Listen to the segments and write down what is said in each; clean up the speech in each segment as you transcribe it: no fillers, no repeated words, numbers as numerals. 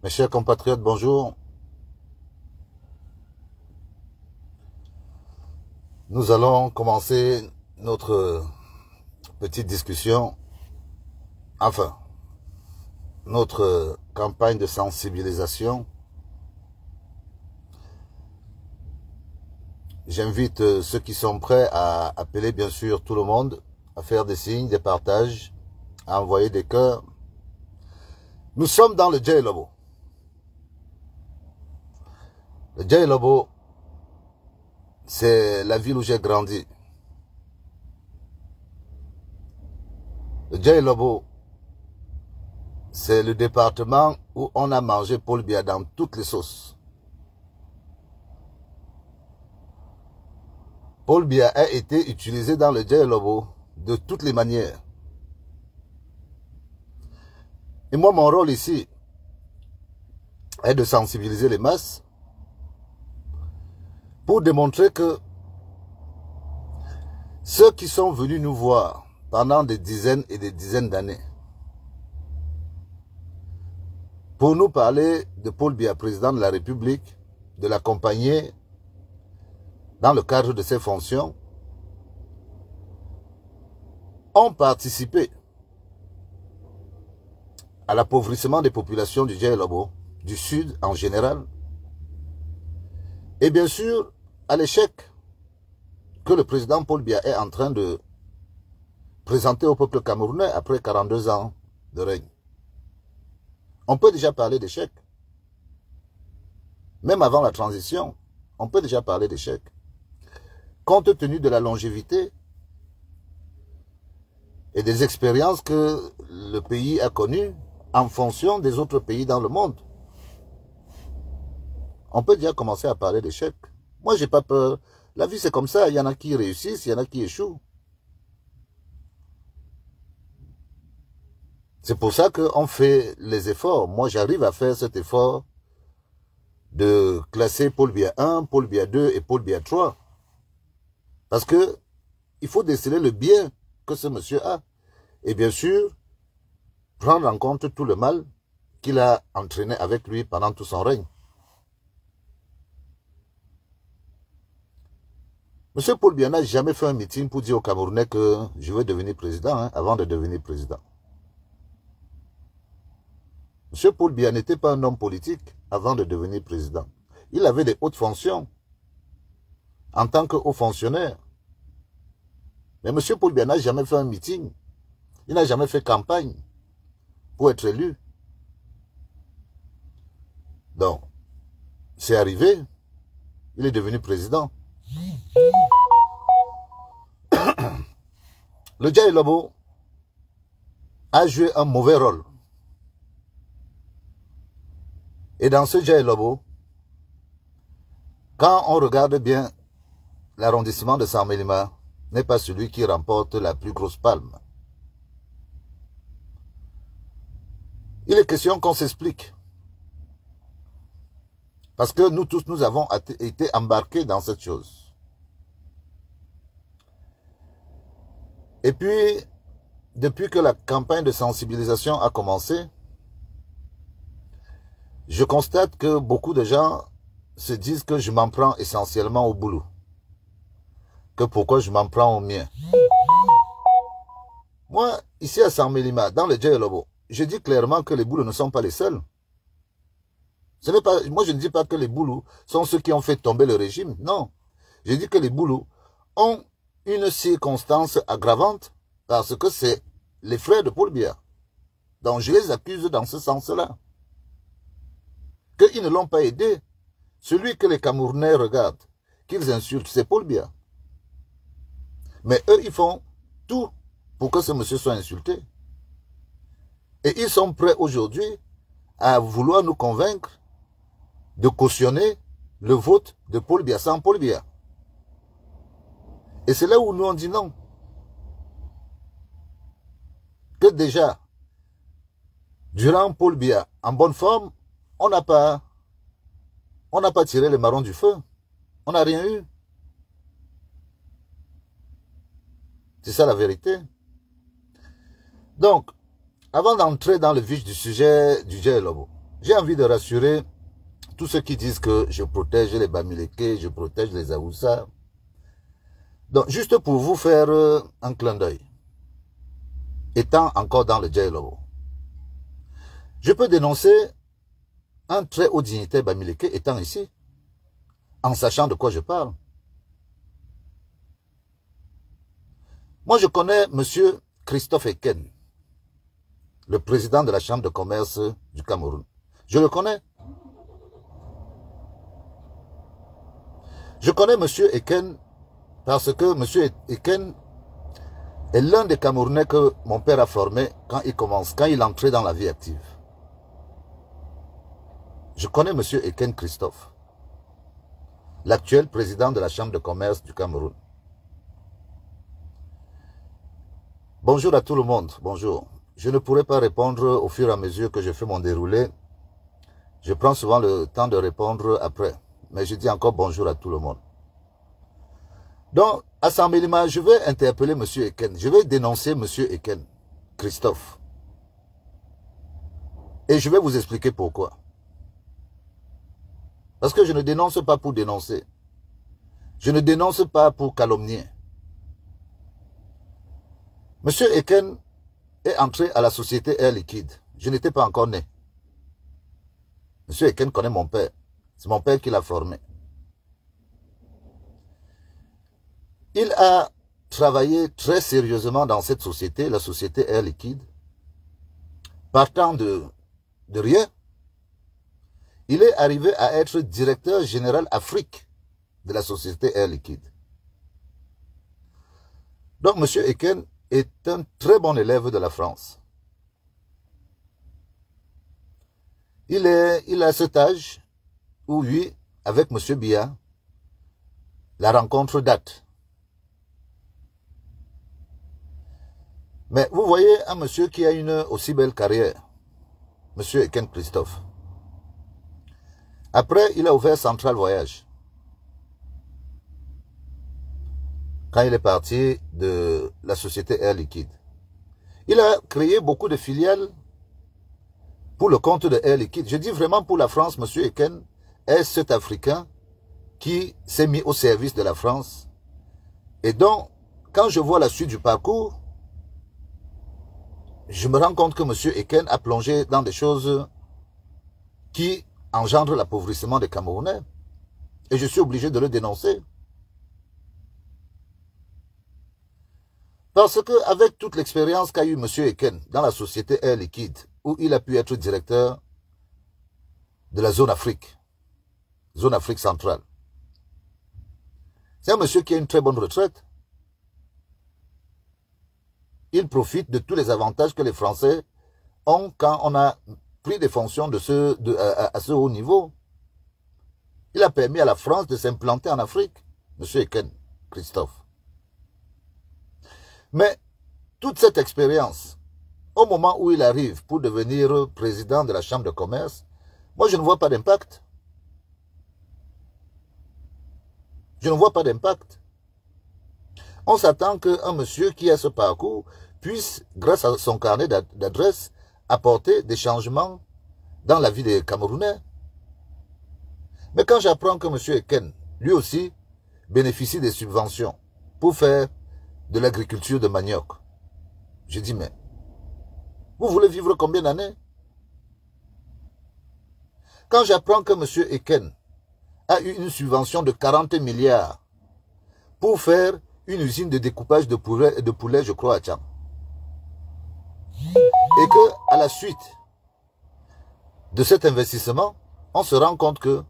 Mes chers compatriotes, bonjour. Nous allons commencer notre petite discussion, enfin, notre campagne de sensibilisation. J'invite ceux qui sont prêts à appeler bien sûr tout le monde, à faire des signes, des partages, à envoyer des cœurs. Nous sommes dans le Djai-Lobo. Le Djai-Lobo, c'est la ville où j'ai grandi. Le Djai-Lobo, c'est le département où on a mangé Paul Biya dans toutes les sauces. Paul Biya a été utilisé dans le Djai-Lobo de toutes les manières. Et moi, mon rôle ici est de sensibiliser les masses pour démontrer que ceux qui sont venus nous voir pendant des dizaines et des dizaines d'années pour nous parler de Paul Biya, président de la République, de l'accompagner dans le cadre de ses fonctions, ont participé à l'appauvrissement des populations du Djai-Lobo, du Sud en général, et bien sûr à l'échec que le président Paul Biya est en train de présenter au peuple camerounais après 42 ans de règne. On peut déjà parler d'échec. Même avant la transition, on peut déjà parler d'échec. Compte tenu de la longévité et des expériences que le pays a connues en fonction des autres pays dans le monde. On peut déjà commencer à parler d'échec. Moi, j'ai pas peur. La vie, c'est comme ça. Il y en a qui réussissent, il y en a qui échouent. C'est pour ça qu'on fait les efforts. Moi, j'arrive à faire cet effort de classer Paul Biya 1, Paul Biya 2 et Paul Biya 3. Parce que il faut déceler le bien que ce monsieur a. Et bien sûr, prendre en compte tout le mal qu'il a entraîné avec lui pendant tout son règne. Monsieur Paul Biya n'a jamais fait un meeting pour dire aux Camerounais que je vais devenir président avant de devenir président. Monsieur Paul Biya n'était pas un homme politique avant de devenir président. Il avait des hautes fonctions en tant que haut fonctionnaire. Mais monsieur Paul Biya n'a jamais fait un meeting. Il n'a jamais fait campagne pour être élu. Donc, c'est arrivé. Il est devenu président. Le Djai-Lobo a joué un mauvais rôle. Et dans ce Djai-Lobo, quand on regarde bien, l'arrondissement de Saint-Mélima n'est pas celui qui remporte la plus grosse palme. Il est question qu'on s'explique. Parce que nous tous, nous avons été embarqués dans cette chose. Et puis, depuis que la campagne de sensibilisation a commencé, je constate que beaucoup de gens se disent que je m'en prends essentiellement au boulot. Que pourquoi je m'en prends au mien. Moi, ici à Saint-Mélima, dans le Djai-Lobo, je dis clairement que les boulots ne sont pas les seuls. Moi, je ne dis pas que les boulots sont ceux qui ont fait tomber le régime. Non. Je dis que les boulots ont une circonstance aggravante parce que c'est les frères de Paul Biya. Donc, je les accuse dans ce sens-là. Qu'ils ne l'ont pas aidé. Celui que les Camerounais regardent, qu'ils insultent, c'est Paul Biya. Mais eux, ils font tout pour que ce monsieur soit insulté. Et ils sont prêts aujourd'hui à vouloir nous convaincre de cautionner le vote de Paul Biya sans Paul Biya. Et c'est là où nous on dit non. Que déjà, durant Paul Biya, en bonne forme, on n'a pas tiré les marrons du feu. On n'a rien eu. C'est ça la vérité. Donc, avant d'entrer dans le vif du sujet du Djai-Lobo, J'ai envie de rassurer tous ceux qui disent que je protège les Bamileke, je protège les Aoussa. Donc, juste pour vous faire un clin d'œil, étant encore dans le dialogue, je peux dénoncer un très haut dignitaire Bamileke étant ici, en sachant de quoi je parle. Moi, je connais M. Christophe Eken, le président de la Chambre de commerce du Cameroun. Je le connais. Je connais M. Eken parce que M. Eken est l'un des Camerounais que mon père a formé quand il entrait dans la vie active. Je connais M. Eken Christophe, l'actuel président de la Chambre de commerce du Cameroun. Bonjour à tout le monde, bonjour. Je ne pourrai pas répondre au fur et à mesure que je fais mon déroulé. Je prends souvent le temps de répondre après. Mais je dis encore bonjour à tout le monde. Donc, à Sambélima, je vais interpeller M. Eken. Je vais dénoncer M. Eken, Christophe. Et je vais vous expliquer pourquoi. Parce que je ne dénonce pas pour dénoncer. Je ne dénonce pas pour calomnier. M. Eken est entré à la société Air Liquide. Je n'étais pas encore né. M. Eken connaît mon père. C'est mon père qui l'a formé. Il a travaillé très sérieusement dans cette société, la société Air Liquide. Partant de rien, il est arrivé à être directeur général Afrique de la société Air Liquide. Donc, M. Eken est un très bon élève de la France. Il a cet âge où, lui, avec M. Biya, la rencontre date. Mais vous voyez un monsieur qui a une aussi belle carrière, M. Eken Christophe. Après, il a ouvert Central Voyage. Quand il est parti de la société Air Liquide. Il a créé beaucoup de filiales pour le compte de Air Liquide. Je dis vraiment pour la France, M. Eken est cet Africain qui s'est mis au service de la France. Et donc, quand je vois la suite du parcours, je me rends compte que M. Eken a plongé dans des choses qui engendrent l'appauvrissement des Camerounais. Et je suis obligé de le dénoncer. Parce qu'avec toute l'expérience qu'a eu M. Eken dans la société Air Liquide, où il a pu être directeur de la zone Afrique centrale, c'est un monsieur qui a une très bonne retraite. Il profite de tous les avantages que les Français ont quand on a pris des fonctions à ce haut niveau. Il a permis à la France de s'implanter en Afrique, M. Eken Christophe. Mais toute cette expérience, au moment où il arrive pour devenir président de la Chambre de commerce, moi je ne vois pas d'impact. Je ne vois pas d'impact. On s'attend qu'un monsieur qui a ce parcours puisse, grâce à son carnet d'adresses, apporter des changements dans la vie des Camerounais. Mais quand j'apprends que M. Eken, lui aussi, bénéficie des subventions pour faire de l'agriculture de manioc, je dis, mais vous voulez vivre combien d'années? Quand j'apprends que M. Eken a eu une subvention de 40 milliards pour faire une usine de découpage de poulet, je crois, à Tcham, et que à la suite de cet investissement, on se rend compte que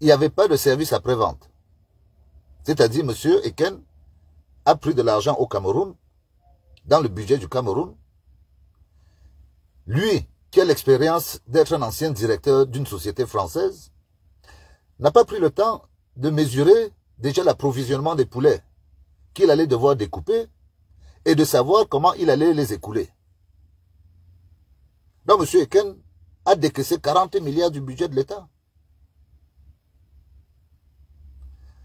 il n'y avait pas de service après-vente. C'est-à-dire, M. Eken a pris de l'argent au Cameroun, dans le budget du Cameroun. Lui, qui a l'expérience d'être un ancien directeur d'une société française, n'a pas pris le temps de mesurer déjà l'approvisionnement des poulets qu'il allait devoir découper et de savoir comment il allait les écouler. Donc, M. Eken a décaissé 40 milliards du budget de l'État.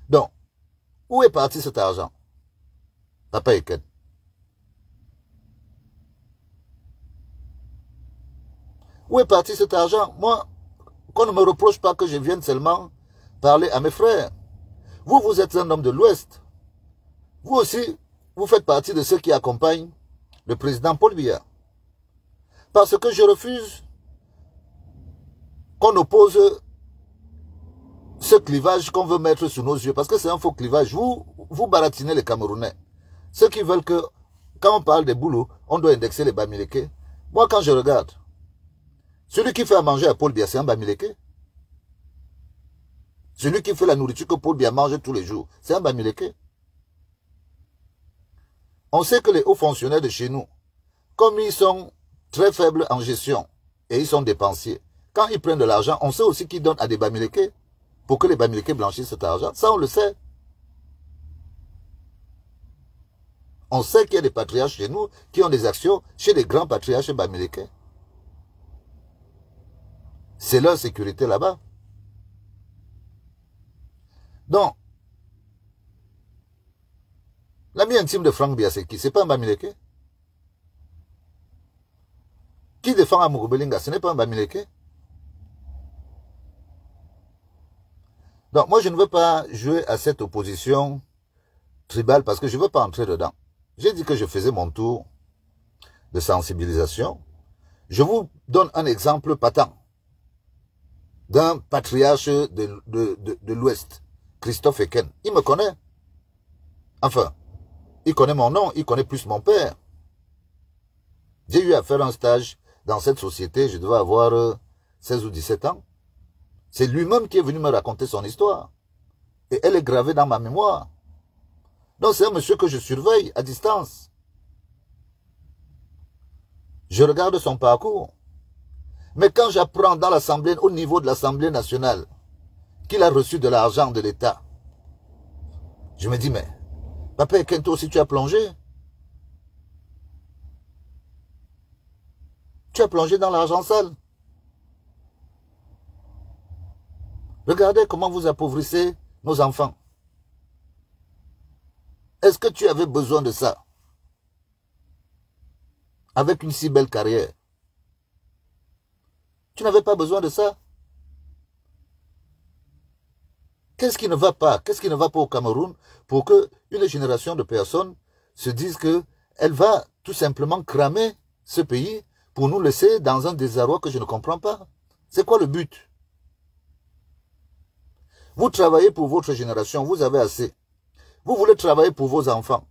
Donc, où est parti cet argent? Papa Eken. Où est parti cet argent? Moi, qu'on ne me reproche pas que je vienne seulement parler à mes frères. Vous, vous êtes un homme de l'Ouest. Vous aussi, vous faites partie de ceux qui accompagnent le président Paul Biya. Parce que je refuse qu'on oppose ce clivage qu'on veut mettre sous nos yeux. Parce que c'est un faux clivage. Vous baratinez les Camerounais. Ceux qui veulent que, quand on parle des boulots, on doit indexer les Bamileke. Moi, quand je regarde, celui qui fait à manger à Paul Biya, c'est un Bamileke. Celui qui fait la nourriture que Paul Biya mange tous les jours, c'est un Bamileke. On sait que les hauts fonctionnaires de chez nous, comme ils sont très faibles en gestion et ils sont dépensiers, quand ils prennent de l'argent, on sait aussi qu'ils donnent à des Bamileke pour que les Bamileke blanchissent cet argent. Ça, on le sait. On sait qu'il y a des patriarches chez nous qui ont des actions chez les grands patriarches Bamileke. C'est leur sécurité là-bas. Donc, l'ami intime de Franck Biya, c'est qui? C'est pas un Bamileke? Qui défend Amourou Belinga? Ce n'est pas un Bamileke? Donc, moi, je ne veux pas jouer à cette opposition tribale parce que je ne veux pas entrer dedans. J'ai dit que je faisais mon tour de sensibilisation. Je vous donne un exemple patent d'un patriarche de l'Ouest, Christophe Eken. Il me connaît. Enfin, il connaît mon nom, il connaît plus mon père. J'ai eu à faire un stage dans cette société, je devais avoir 16 ou 17 ans. C'est lui-même qui est venu me raconter son histoire. Et elle est gravée dans ma mémoire. Donc c'est un monsieur que je surveille à distance. Je regarde son parcours. Mais quand j'apprends dans l'Assemblée, au niveau de l'Assemblée nationale, qu'il a reçu de l'argent de l'État, je me dis, mais, Papa Ekento, si tu as plongé, tu as plongé dans l'argent sale. Regardez comment vous appauvrissez nos enfants. Est-ce que tu avais besoin de ça? Avec une si belle carrière. Tu n'avais pas besoin de ça. Qu'est-ce qui ne va pas? Qu'est-ce qui ne va pas au Cameroun pour qu'une génération de personnes se disent qu'elle va tout simplement cramer ce pays pour nous laisser dans un désarroi que je ne comprends pas? C'est quoi le but? Vous travaillez pour votre génération, vous avez assez. Vous voulez travailler pour vos enfants.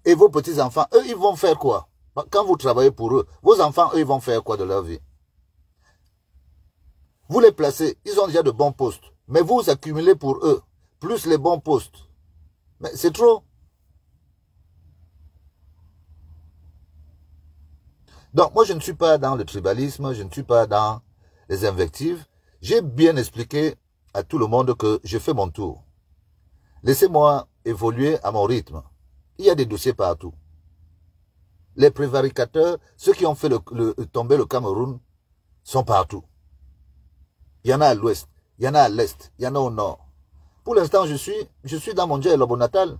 Et vos petits-enfants, eux, ils vont faire quoi? Quand vous travaillez pour eux, vos enfants, eux, ils vont faire quoi de leur vie? Vous les placez, ils ont déjà de bons postes. Mais vous accumulez pour eux, plus les bons postes. Mais c'est trop. Donc, moi, je ne suis pas dans le tribalisme, je ne suis pas dans les invectives. J'ai bien expliqué à tout le monde que je fais mon tour. Laissez-moi évoluer à mon rythme. Il y a des dossiers partout. Les prévaricateurs, ceux qui ont fait tomber le Cameroun, sont partout. Il y en a à l'ouest, il y en a à l'est, il y en a au nord. Pour l'instant, je suis dans mon dialogue natal.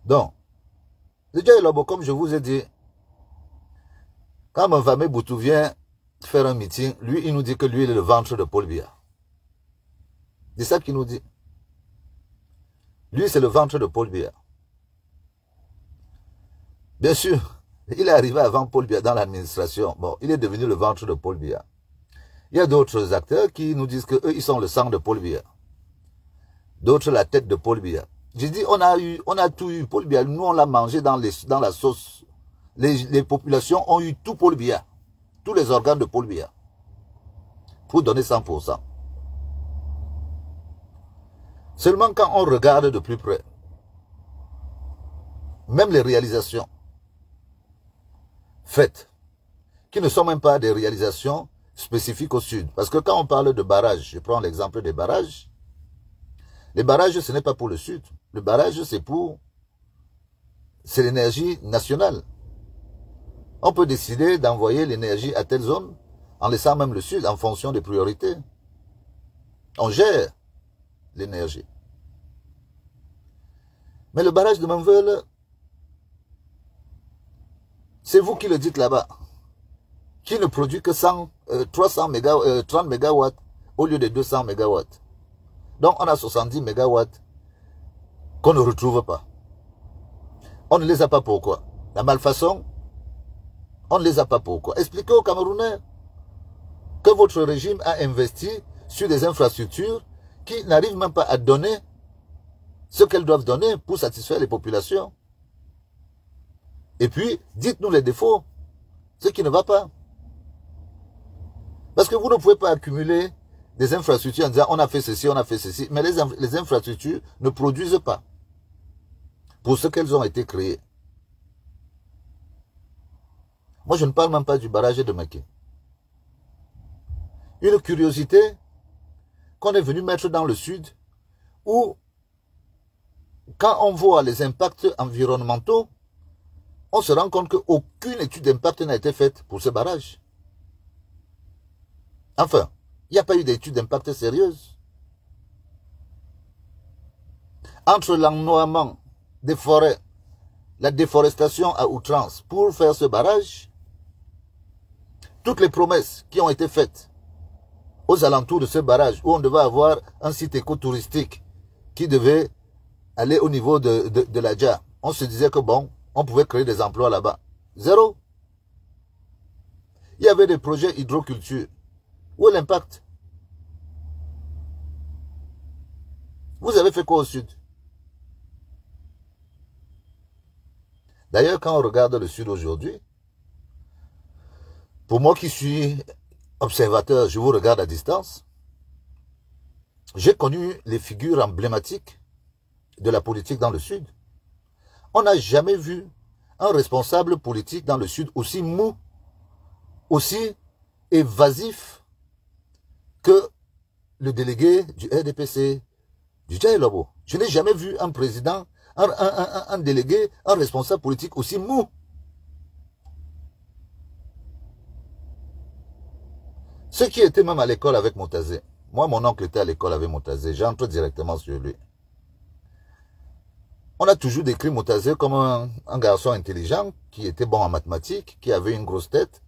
Donc, le dialogue, comme je vous ai dit, quand Mvame Boutou vient faire un meeting, lui, il nous dit que lui, il est le ventre de Paul Biya. C'est ça qu'il nous dit. Lui, c'est le ventre de Paul Biya. Bien sûr, il est arrivé avant Paul Biya dans l'administration. Bon, il est devenu le ventre de Paul Biya. Il y a d'autres acteurs qui nous disent qu'eux, ils sont le sang de Paul Biya. D'autres, la tête de Paul Biya. J'ai dit, on a tout eu. Paul Biya, nous, on l'a mangé dans la sauce. Les populations ont eu tout Paul Biya. Tous les organes de Paul Biya. Pour donner 100%. Seulement quand on regarde de plus près, même les réalisations faites, qui ne sont même pas des réalisations spécifiques au Sud. Parce que quand on parle de barrages, je prends l'exemple des barrages, les barrages, ce n'est pas pour le Sud. Le barrage, c'est l'énergie nationale. On peut décider d'envoyer l'énergie à telle zone en laissant même le Sud en fonction des priorités. On gère l'énergie. Mais le barrage de Manvelle, C'est vous qui le dites là-bas. Qui ne produit que 30 mégawatts au lieu de 200 mégawatts. Donc on a 70 mégawatts qu'on ne retrouve pas. On ne les a pas pourquoi. La malfaçon, on ne les a pas pourquoi. Expliquez aux Camerounais que votre régime a investi sur des infrastructures qui n'arrivent même pas à donner ce qu'elles doivent donner pour satisfaire les populations. Et puis, dites-nous les défauts, ce qui ne va pas. Parce que vous ne pouvez pas accumuler des infrastructures en disant on a fait ceci, on a fait ceci, mais les infrastructures ne produisent pas pour ce qu'elles ont été créées. Moi, je ne parle même pas du barrage de Maké. Une curiosité qu'on est venu mettre dans le sud, où, quand on voit les impacts environnementaux, on se rend compte qu'aucune étude d'impact n'a été faite pour ce barrage. Enfin, il n'y a pas eu d'étude d'impact sérieuse. Entre l'ennoiement des forêts, la déforestation à outrance pour faire ce barrage, toutes les promesses qui ont été faites aux alentours de ce barrage, où on devait avoir un site écotouristique qui devait aller au niveau de la Dja, on se disait que bon, on pouvait créer des emplois là-bas. Zéro. Il y avait des projets hydroculture. Où est l'impact? Vous avez fait quoi au sud? D'ailleurs, quand on regarde le sud aujourd'hui, pour moi qui suis observateur, je vous regarde à distance, j'ai connu les figures emblématiques de la politique dans le sud. On n'a jamais vu un responsable politique dans le sud aussi mou, aussi évasif que le délégué du RDPC, du Djaïlobo. Je n'ai jamais vu un président, un délégué, un responsable politique aussi mou. Ceux qui étaient même à l'école avec Moutazé, moi mon oncle était à l'école avec Moutazé, j'entre directement sur lui. On a toujours décrit Moutazé comme un garçon intelligent, qui était bon en mathématiques, qui avait une grosse tête,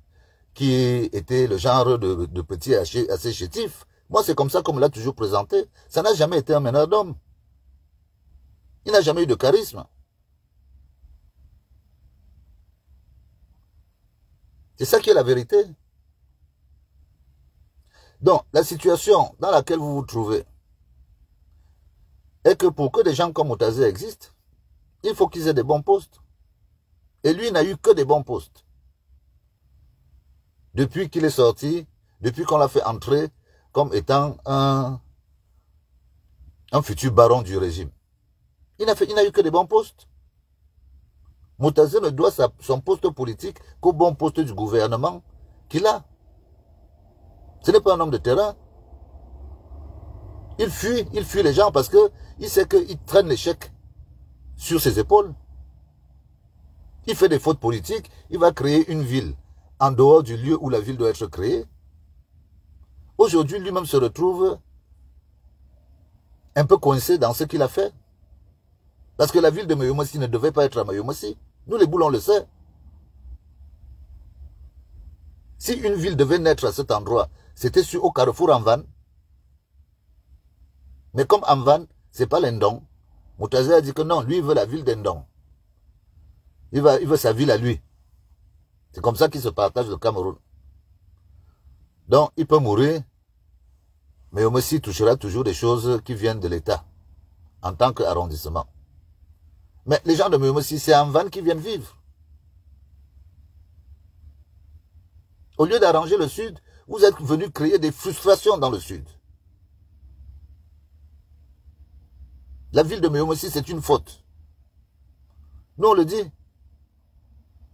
qui était le genre de petit assez chétif. Moi, c'est comme ça qu'on me l'a toujours présenté. Ça n'a jamais été un meneur d'homme. Il n'a jamais eu de charisme. C'est ça qui est la vérité. Donc, la situation dans laquelle vous vous trouvez est que pour que des gens comme Moutazé existent, il faut qu'ils aient des bons postes. Et lui n'a eu que des bons postes. Depuis qu'il est sorti, depuis qu'on l'a fait entrer comme étant un futur baron du régime. Il n'a eu que des bons postes. Moutazé ne doit son poste politique qu'au bon poste du gouvernement qu'il a. Ce n'est pas un homme de terrain. Il fuit les gens parce qu'il sait qu'il traîne l'échec sur ses épaules. Il fait des fautes politiques, il va créer une ville en dehors du lieu où la ville doit être créée. Aujourd'hui, lui-même se retrouve un peu coincé dans ce qu'il a fait. Parce que la ville de Mayomossi ne devait pas être à Mayomossi. Nous, les boules, on le sait. Si une ville devait naître à cet endroit, c'était au carrefour Anvan. Mais comme Anvan, ce n'est pas l'Indon, Moutazé a dit que non, lui, il veut la ville d'Indon. Il veut sa ville à lui. C'est comme ça qu'il se partage le Cameroun. Donc, il peut mourir, mais Mayomossi touchera toujours des choses qui viennent de l'État, en tant qu'arrondissement. Mais les gens de Mayomossi, c'est Anvan qui viennent vivre. Au lieu d'arranger le Sud, vous êtes venus créer des frustrations dans le Sud. La ville de Mayomossi, c'est une faute. Nous, on le dit.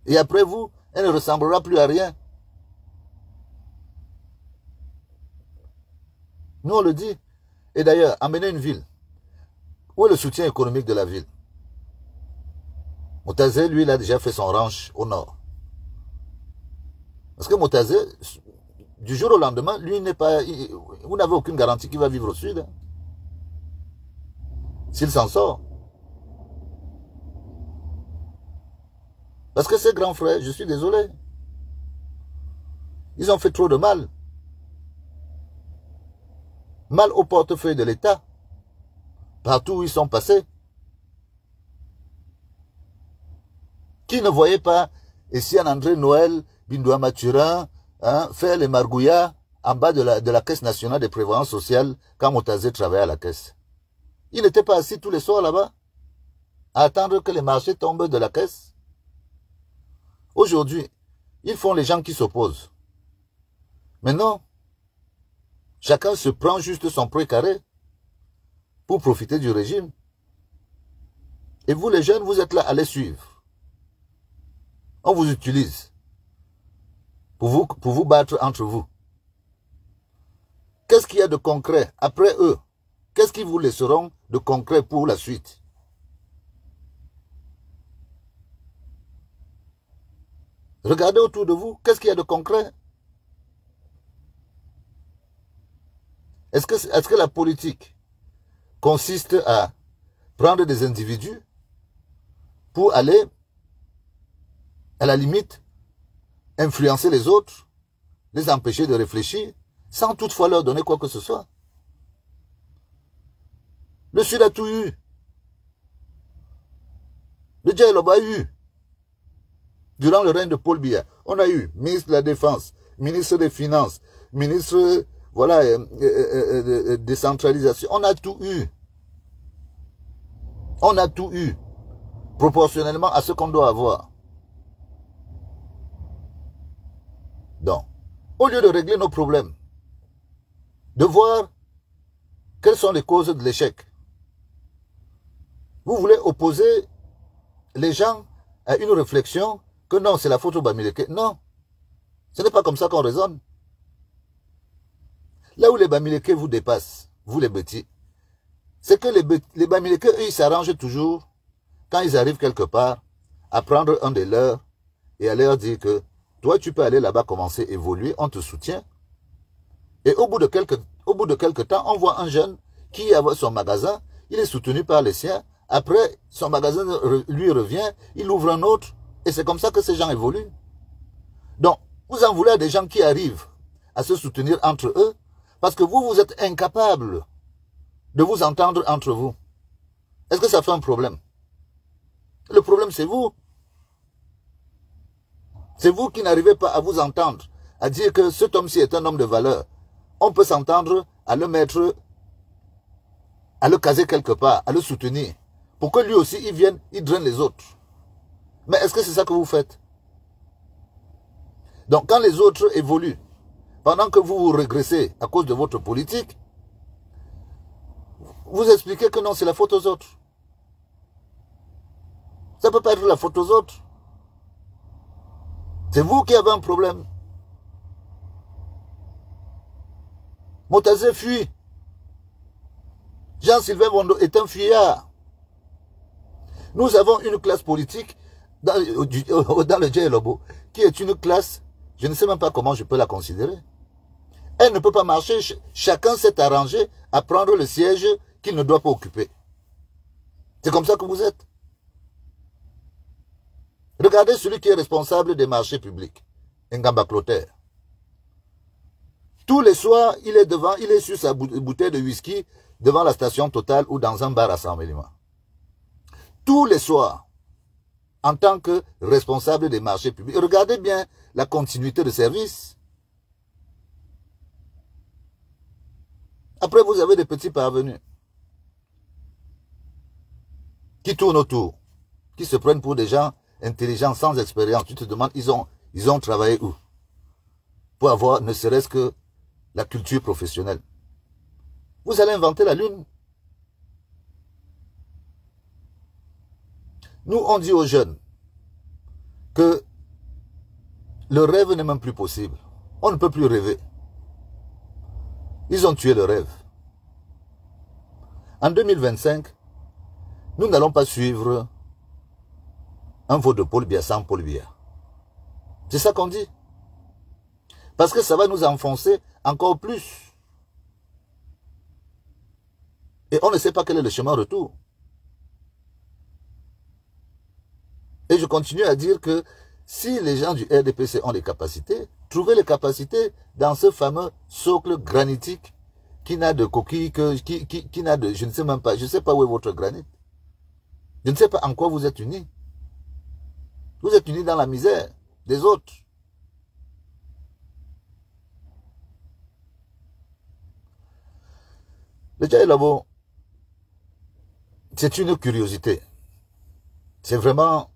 Et après vous, elle ne ressemblera plus à rien. Nous, on le dit. Et d'ailleurs, amener une ville. Où est le soutien économique de la ville? Moutazé, lui, il a déjà fait son ranch au nord. Parce que Moutazé, du jour au lendemain, lui n'est pas... Vous n'avez aucune garantie qu'il va vivre au sud. Hein. S'il s'en sort. Parce que ces grands frères, je suis désolé, ils ont fait trop de mal. Mal au portefeuille de l'État, partout où ils sont passés. Qui ne voyait pas Essiane André Noël, Bindoua Mathurin, faire les margouillas en bas de la Caisse nationale de prévoyance sociale quand Motazé travaillait à la caisse. Il n'était pas assis tous les soirs là-bas à attendre que les marchés tombent de la caisse. Aujourd'hui, ils font les gens qui s'opposent. Mais non, chacun se prend juste son précaré pour profiter du régime. Et vous les jeunes, vous êtes là à les suivre. On vous utilise pour vous battre entre vous. Qu'est-ce qu'il y a de concret après eux? Qu'est-ce qu'ils vous laisseront de concret pour la suite? Regardez autour de vous, qu'est-ce qu'il y a de concret? Est-ce que la politique consiste à prendre des individus pour aller, à la limite, influencer les autres, les empêcher de réfléchir, sans toutefois leur donner quoi que ce soit? Le Sud a tout eu. Le Djaloba a eu. Durant le règne de Paul Biya, on a eu ministre de la Défense, ministre des Finances, ministre, voilà, décentralisation. On a tout eu. On a tout eu. Proportionnellement à ce qu'on doit avoir. Donc, au lieu de régler nos problèmes, de voir quelles sont les causes de l'échec, vous voulez opposer les gens à une réflexion que non, c'est la faute au Bamileke. Non, ce n'est pas comme ça qu'on raisonne. Là où les Bamileke vous dépassent, vous les petits, c'est que les Bamileke, eux, ils s'arrangent toujours, quand ils arrivent quelque part, à prendre un des leurs et à leur dire que toi, tu peux aller là-bas commencer à évoluer, on te soutient. Et au bout de quelques temps, on voit un jeune qui a son magasin, il est soutenu par les siens. Après, son magasin lui revient, il ouvre un autre, et c'est comme ça que ces gens évoluent. Donc, vous en voulez à des gens qui arrivent à se soutenir entre eux, parce que vous êtes incapables de vous entendre entre vous. Est-ce que ça fait un problème? Le problème, c'est vous. C'est vous qui n'arrivez pas à vous entendre, à dire que cet homme-ci est un homme de valeur. On peut s'entendre à le mettre, à le caser quelque part, à le soutenir, pour que lui aussi, il vienne, il draine les autres. Mais est-ce que c'est ça que vous faites? Donc, quand les autres évoluent, pendant que vous vous régressez à cause de votre politique, vous expliquez que non, c'est la faute aux autres. Ça ne peut pas être la faute aux autres. C'est vous qui avez un problème. Motazé fuit. Jean-Sylvain Bondo est un fuyard. Nous avons une classe politique dans le Djalobo qui est une classe, je ne sais même pas comment je peux la considérer. Elle ne peut pas marcher. Chacun s'est arrangé à prendre le siège qu'il ne doit pas occuper. C'est comme ça que vous êtes. Regardez celui qui est responsable des marchés publics, Ngamba Clotaire. Tous les soirs, il est sur sa bouteille de whisky devant la station Total ou dans un bar rassemblement. Tous les soirs, en tant que responsable des marchés publics. Regardez bien la continuité de service. Après, vous avez des petits parvenus qui tournent autour, qui se prennent pour des gens intelligents, sans expérience. Tu te demandes, ils ont travaillé où? Pour avoir ne serait-ce que la culture professionnelle. Vous allez inventer la lune. Nous, on dit aux jeunes que le rêve n'est même plus possible. On ne peut plus rêver. Ils ont tué le rêve. En 2025, nous n'allons pas suivre un vote de Paul Biya sans Paul Biya. C'est ça qu'on dit. Parce que ça va nous enfoncer encore plus. Et on ne sait pas quel est le chemin retour. Et je continue à dire que si les gens du RDPC ont les capacités, trouvez les capacités dans ce fameux socle granitique qui n'a de coquille, qui n'a de... Je ne sais même pas, je ne sais pas où est votre granit. Je ne sais pas en quoi vous êtes unis. Vous êtes unis dans la misère des autres. Le Djaïlabo, c'est une curiosité. C'est vraiment...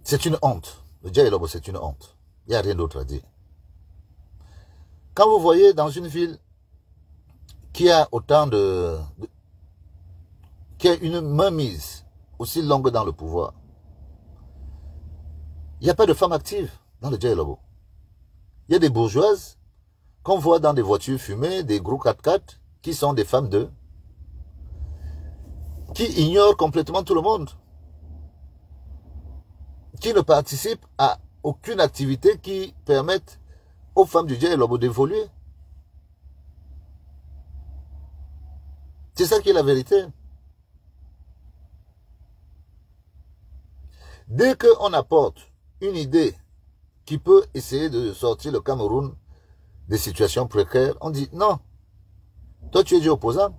C'est une honte. Le Djaïlabo, c'est une honte. Il n'y a rien d'autre à dire. Quand vous voyez dans une ville qui a autant qui a une mainmise aussi longue dans le pouvoir, il n'y a pas de femmes actives dans le Djaïlabo. Il y a des bourgeoises qu'on voit dans des voitures fumées, des gros 4x4, qui sont des femmes d'eux, qui ignorent complètement tout le monde, qui ne participent à aucune activité qui permette aux femmes du Djaïlabo d'évoluer. C'est ça qui est la vérité. Dès qu'on apporte une idée qui peut essayer de sortir le Cameroun des situations précaires, on dit non, toi tu es du opposant.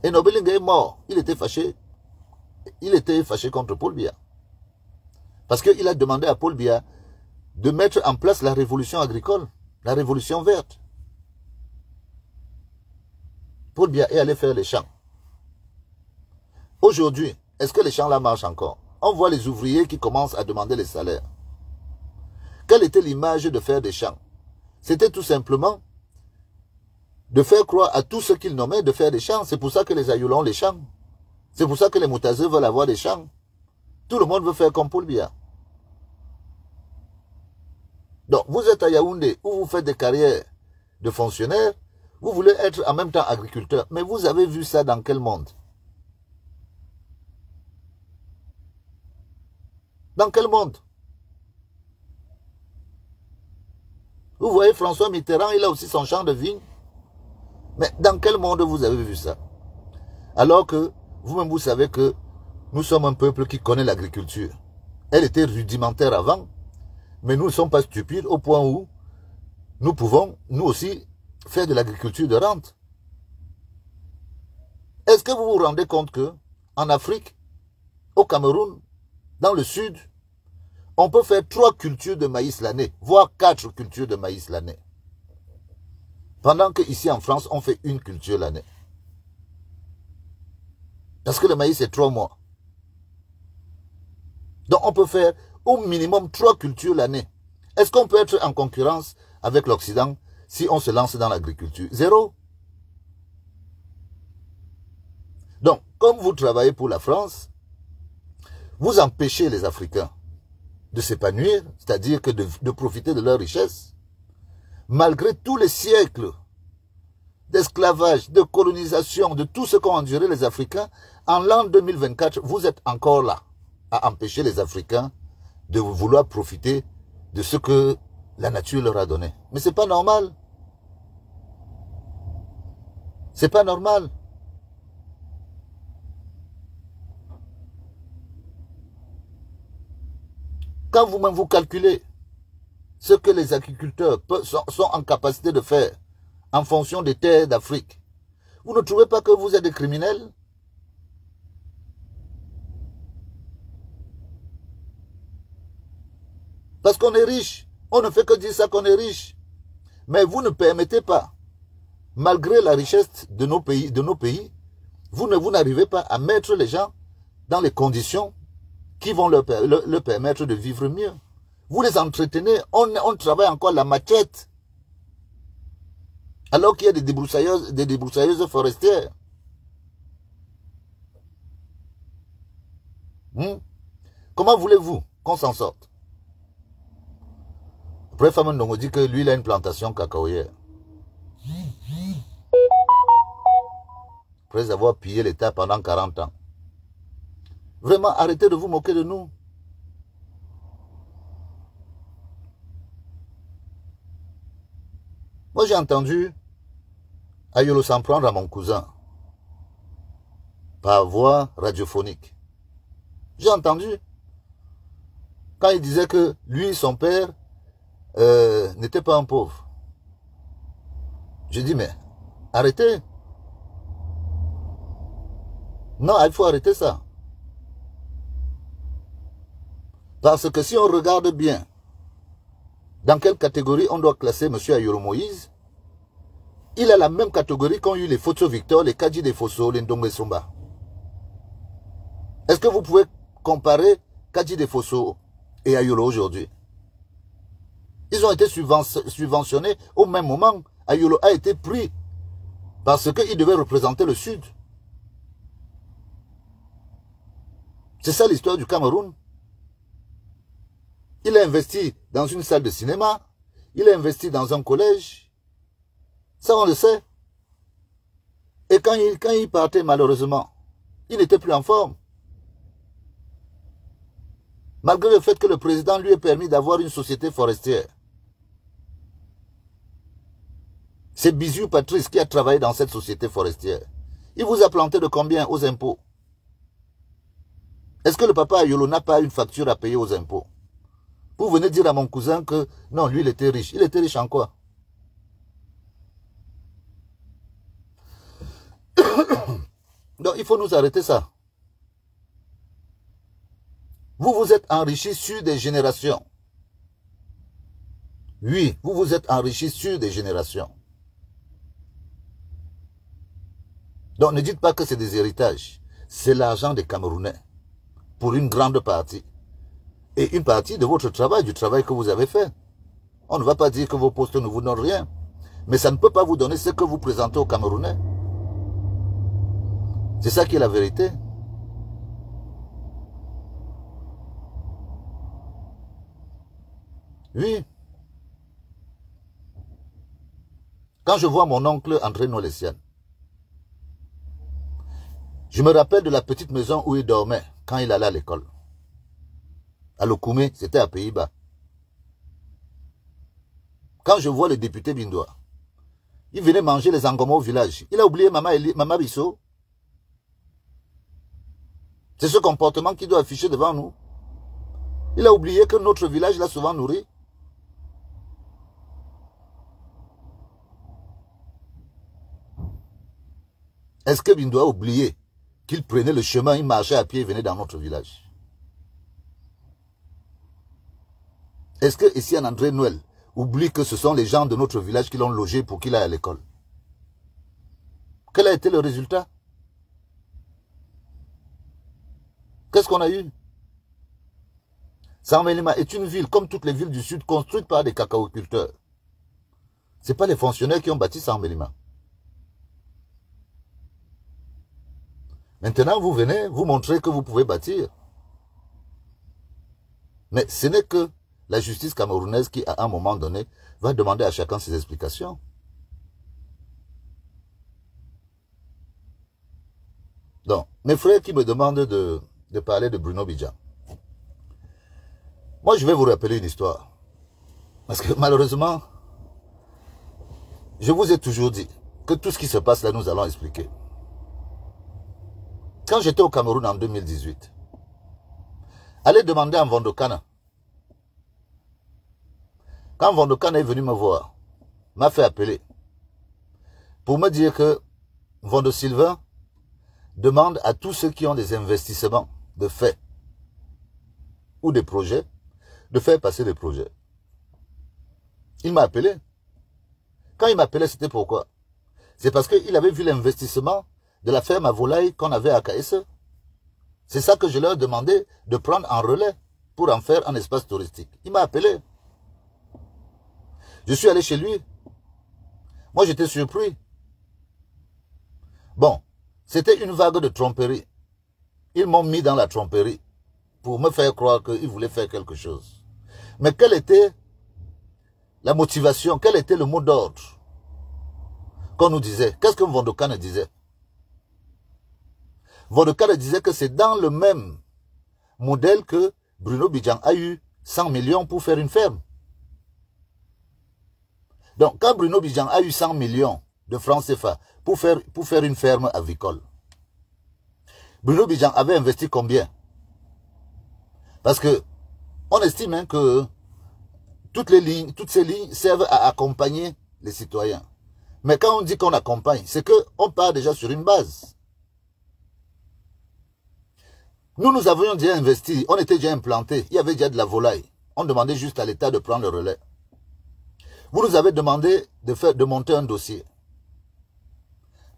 Et Nobelinga est mort, il était fâché contre Paul Biya. Parce qu'il a demandé à Paul Biya de mettre en place la révolution agricole, la révolution verte. Paul Biya est allé faire les champs. Aujourd'hui, est-ce que les champs là marchent encore? On voit les ouvriers qui commencent à demander les salaires. Quelle était l'image de faire des champs? C'était tout simplement de faire croire à tous ceux qu'ils nommaient de faire des champs. C'est pour ça que les Ayoulés ont les champs. C'est pour ça que les Moutazés veulent avoir des champs. Tout le monde veut faire comme Paul Biya. Donc, vous êtes à Yaoundé, où vous faites des carrières de fonctionnaires, vous voulez être en même temps agriculteur. Mais vous avez vu ça dans quel monde? Dans quel monde? Vous voyez François Mitterrand, il a aussi son champ de vigne. Mais dans quel monde vous avez vu ça? Alors que vous-même vous savez que nous sommes un peuple qui connaît l'agriculture. Elle était rudimentaire avant, mais nous ne sommes pas stupides au point où nous pouvons, nous aussi, faire de l'agriculture de rente. Est-ce que vous vous rendez compte que en Afrique, au Cameroun, dans le sud, on peut faire 3 cultures de maïs l'année, voire 4 cultures de maïs l'année. Pendant qu'ici en France, on fait 1 culture l'année. Parce que le maïs, c'est 3 mois. Donc on peut faire au minimum 3 cultures l'année. Est-ce qu'on peut être en concurrence avec l'Occident si on se lance dans l'agriculture? Zéro. Donc, comme vous travaillez pour la France, vous empêchez les Africains de s'épanouir, c'est-à-dire que de profiter de leur richesse, malgré tous les siècles d'esclavage, de colonisation, de tout ce qu'ont enduré les Africains. En l'an 2024, vous êtes encore là à empêcher les Africains de vouloir profiter de ce que la nature leur a donné. Mais c'est pas normal. C'est pas normal. Quand vous-même vous calculez ce que les agriculteurs sont en capacité de faire en fonction des terres d'Afrique, vous ne trouvez pas que vous êtes des criminels? Parce qu'on est riche. On ne fait que dire ça qu'on est riche. Mais vous ne permettez pas, malgré la richesse de nos pays, vous n'arrivez pas à mettre les gens dans les conditions qui vont leur permettre de vivre mieux. Vous les entretenez, on travaille encore la machette. Alors qu'il y a des débroussailleuses forestières. Comment voulez-vous qu'on s'en sorte? Après, Famon Ndongo dit que lui, il a une plantation cacaoyère. Après avoir pillé l'État pendant 40 ans. Vraiment, arrêtez de vous moquer de nous. Moi, j'ai entendu Ayolo s'en prendre à mon cousin par voie radiophonique. J'ai entendu. Quand il disait que lui, son père, n'était pas un pauvre. J'ai dit, mais arrêtez. Non, il faut arrêter ça. Parce que si on regarde bien, dans quelle catégorie on doit classer M. Ayolo Moïse, il a la même catégorie qu'ont eu les Fosso Victor, les Kadji des Fosso, les Ndongwe Somba. Est-ce que vous pouvez comparer Kadji des Fosso et Ayolo aujourd'hui? Ils ont été subventionnés au même moment. Ayolo a été pris parce qu'il devait représenter le Sud. C'est ça l'histoire du Cameroun. Il a investi dans une salle de cinéma, il a investi dans un collège. Ça, on le sait. Et quand il partait, malheureusement, il n'était plus en forme. Malgré le fait que le président lui ait permis d'avoir une société forestière. C'est Bizou Patrice qui a travaillé dans cette société forestière. Il vous a planté de combien aux impôts? Est-ce que le papa Ayolo n'a pas une facture à payer aux impôts? Vous venez dire à mon cousin que non, lui il était riche. Il était riche en quoi? Donc il faut nous arrêter ça. Vous vous êtes enrichis sur des générations. Oui, vous vous êtes enrichis sur des générations. Donc ne dites pas que c'est des héritages. C'est l'argent des Camerounais. Pour une grande partie. Et une partie de votre travail, du travail que vous avez fait. On ne va pas dire que vos postes ne vous donnent rien. Mais ça ne peut pas vous donner ce que vous présentez aux Camerounais. C'est ça qui est la vérité. Oui. Quand je vois mon oncle André Nolessian, je me rappelle de la petite maison où il dormait quand il allait à l'école. À Lokoumé, c'était à Pays-Bas. Quand je vois le député Bindoua, il venait manger les angoma au village. Il a oublié Maman Bissot. C'est ce comportement qu'il doit afficher devant nous. Il a oublié que notre village l'a souvent nourri. Est-ce que Bindoua a oublié qu'il prenait le chemin, il marchait à pied et venait dans notre village? Est-ce que ici, André Noël oublie que ce sont les gens de notre village qui l'ont logé pour qu'il aille à l'école? Quel a été le résultat? Qu'est-ce qu'on a eu? Saint-Mélima est une ville, comme toutes les villes du Sud, construite par des cacaoculteurs. Ce n'est pas les fonctionnaires qui ont bâti Saint-Mélima. Maintenant, vous venez, vous montrez que vous pouvez bâtir. Mais ce n'est que la justice camerounaise qui, à un moment donné, va demander à chacun ses explications. Donc, mes frères qui me demandent de parler de Bruno Bidjan. Moi, je vais vous rappeler une histoire. Parce que malheureusement, je vous ai toujours dit que tout ce qui se passe là, nous allons expliquer. Quand j'étais au Cameroun en 2018, allez demander à Mvondokana. Quand Mvondokana est venu me voir, m'a fait appeler pour me dire que Mvondo Sylvain demande à tous ceux qui ont des investissements de fait ou des projets, de faire passer des projets. Il m'a appelé. Quand il m'appelait, c'était pourquoi? C'est parce qu'il avait vu l'investissement de la ferme à volailles qu'on avait à KSE. C'est ça que je leur demandais de prendre en relais pour en faire un espace touristique. Il m'a appelé. Je suis allé chez lui. Moi, j'étais surpris. Bon, c'était une vague de tromperie. Ils m'ont mis dans la tromperie pour me faire croire qu'ils voulaient faire quelque chose. Mais quelle était la motivation? Quel était le mot d'ordre qu'on nous disait? Qu'est-ce que Mvondokane disait? Mvondokane disait que c'est dans le même modèle que Bruno Bidjan a eu 100 millions pour faire une ferme. Donc, quand Bruno Bidjan a eu 100 millions de francs CFA pour faire une ferme avicole, Bruno Bidjan avait investi combien? Parce que on estime hein, que toutes ces lignes servent à accompagner les citoyens. Mais quand on dit qu'on accompagne, c'est qu'on part déjà sur une base. Nous avions déjà investi, on était déjà implantés, il y avait déjà de la volaille. On demandait juste à l'État de prendre le relais. Vous nous avez demandé de monter un dossier.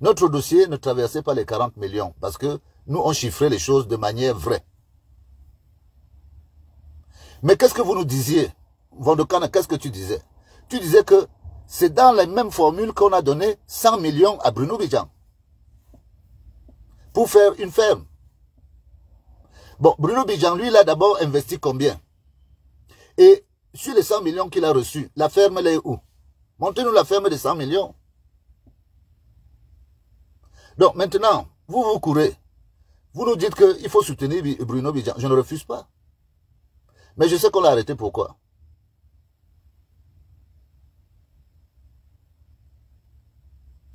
Notre dossier ne traversait pas les 40 millions parce que nous, on chiffrait les choses de manière vraie. Mais qu'est-ce que vous nous disiez? Vandokana, qu'est-ce que tu disais? Tu disais que c'est dans la même formule qu'on a donné 100 millions à Bruno Bidjan pour faire une ferme. Bon, Bruno Bidjan, lui, il a d'abord investi combien? Et sur les 100 millions qu'il a reçus, la ferme, elle est où? Montrez-nous la ferme de 100 millions. Donc maintenant, vous courez. Vous nous dites qu'il faut soutenir Bruno Bidjan. Je ne refuse pas. Mais je sais qu'on l'a arrêté. Pourquoi?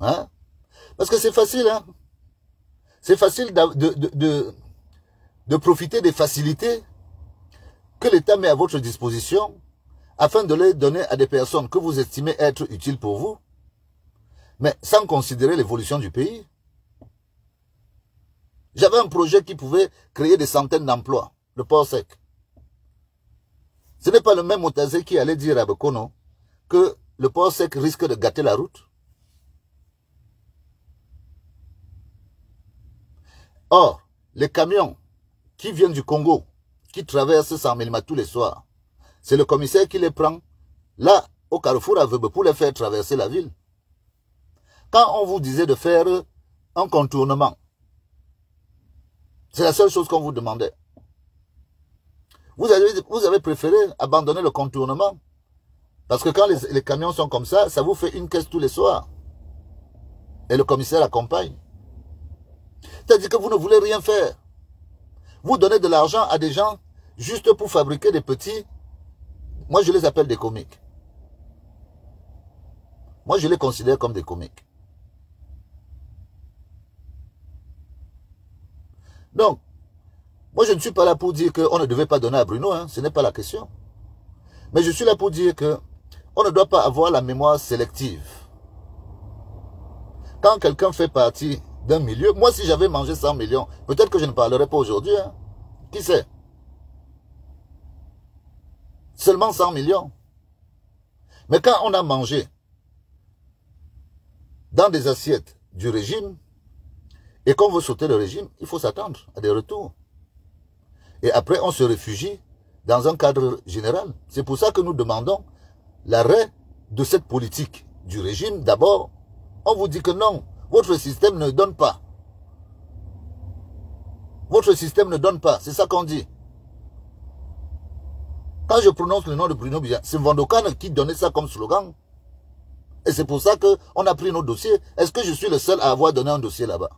Hein? Parce que c'est facile. Hein? C'est facile de profiter des facilités que l'État met à votre disposition afin de les donner à des personnes que vous estimez être utiles pour vous, mais sans considérer l'évolution du pays. J'avais un projet qui pouvait créer des centaines d'emplois, le port sec. Ce n'est pas le même Motazé qui allait dire à Bekono que le port sec risque de gâter la route. Or, les camions qui viennent du Congo, qui traversent Saint-Mélima tous les soirs, c'est le commissaire qui les prend là, au carrefour à Vebe, pour les faire traverser la ville. Quand on vous disait de faire un contournement, c'est la seule chose qu'on vous demandait. Vous avez préféré abandonner le contournement. Parce que quand les camions sont comme ça vous fait une caisse tous les soirs. Et le commissaire accompagne. C'est-à-dire que vous ne voulez rien faire. Vous donnez de l'argent à des gens juste pour fabriquer des petits. Moi, je les appelle des comiques. Moi, je les considère comme des comiques. Donc, moi, je ne suis pas là pour dire qu'on ne devait pas donner à Bruno, hein, ce n'est pas la question. Mais je suis là pour dire qu'on ne doit pas avoir la mémoire sélective. Quand quelqu'un fait partie d'un milieu, moi, si j'avais mangé 100 millions, peut-être que je ne parlerais pas aujourd'hui. Hein. Qui sait? Seulement 100 millions. Mais quand on a mangé dans des assiettes du régime, et qu'on veut sauter le régime, il faut s'attendre à des retours. Et après, on se réfugie dans un cadre général. C'est pour ça que nous demandons l'arrêt de cette politique du régime. D'abord, on vous dit que non, votre système ne donne pas. Votre système ne donne pas, c'est ça qu'on dit. Quand je prononce le nom de Bruno Bidjan, c'est Vandokane qui donnait ça comme slogan. Et c'est pour ça qu'on a pris nos dossiers. Est-ce que je suis le seul à avoir donné un dossier là-bas?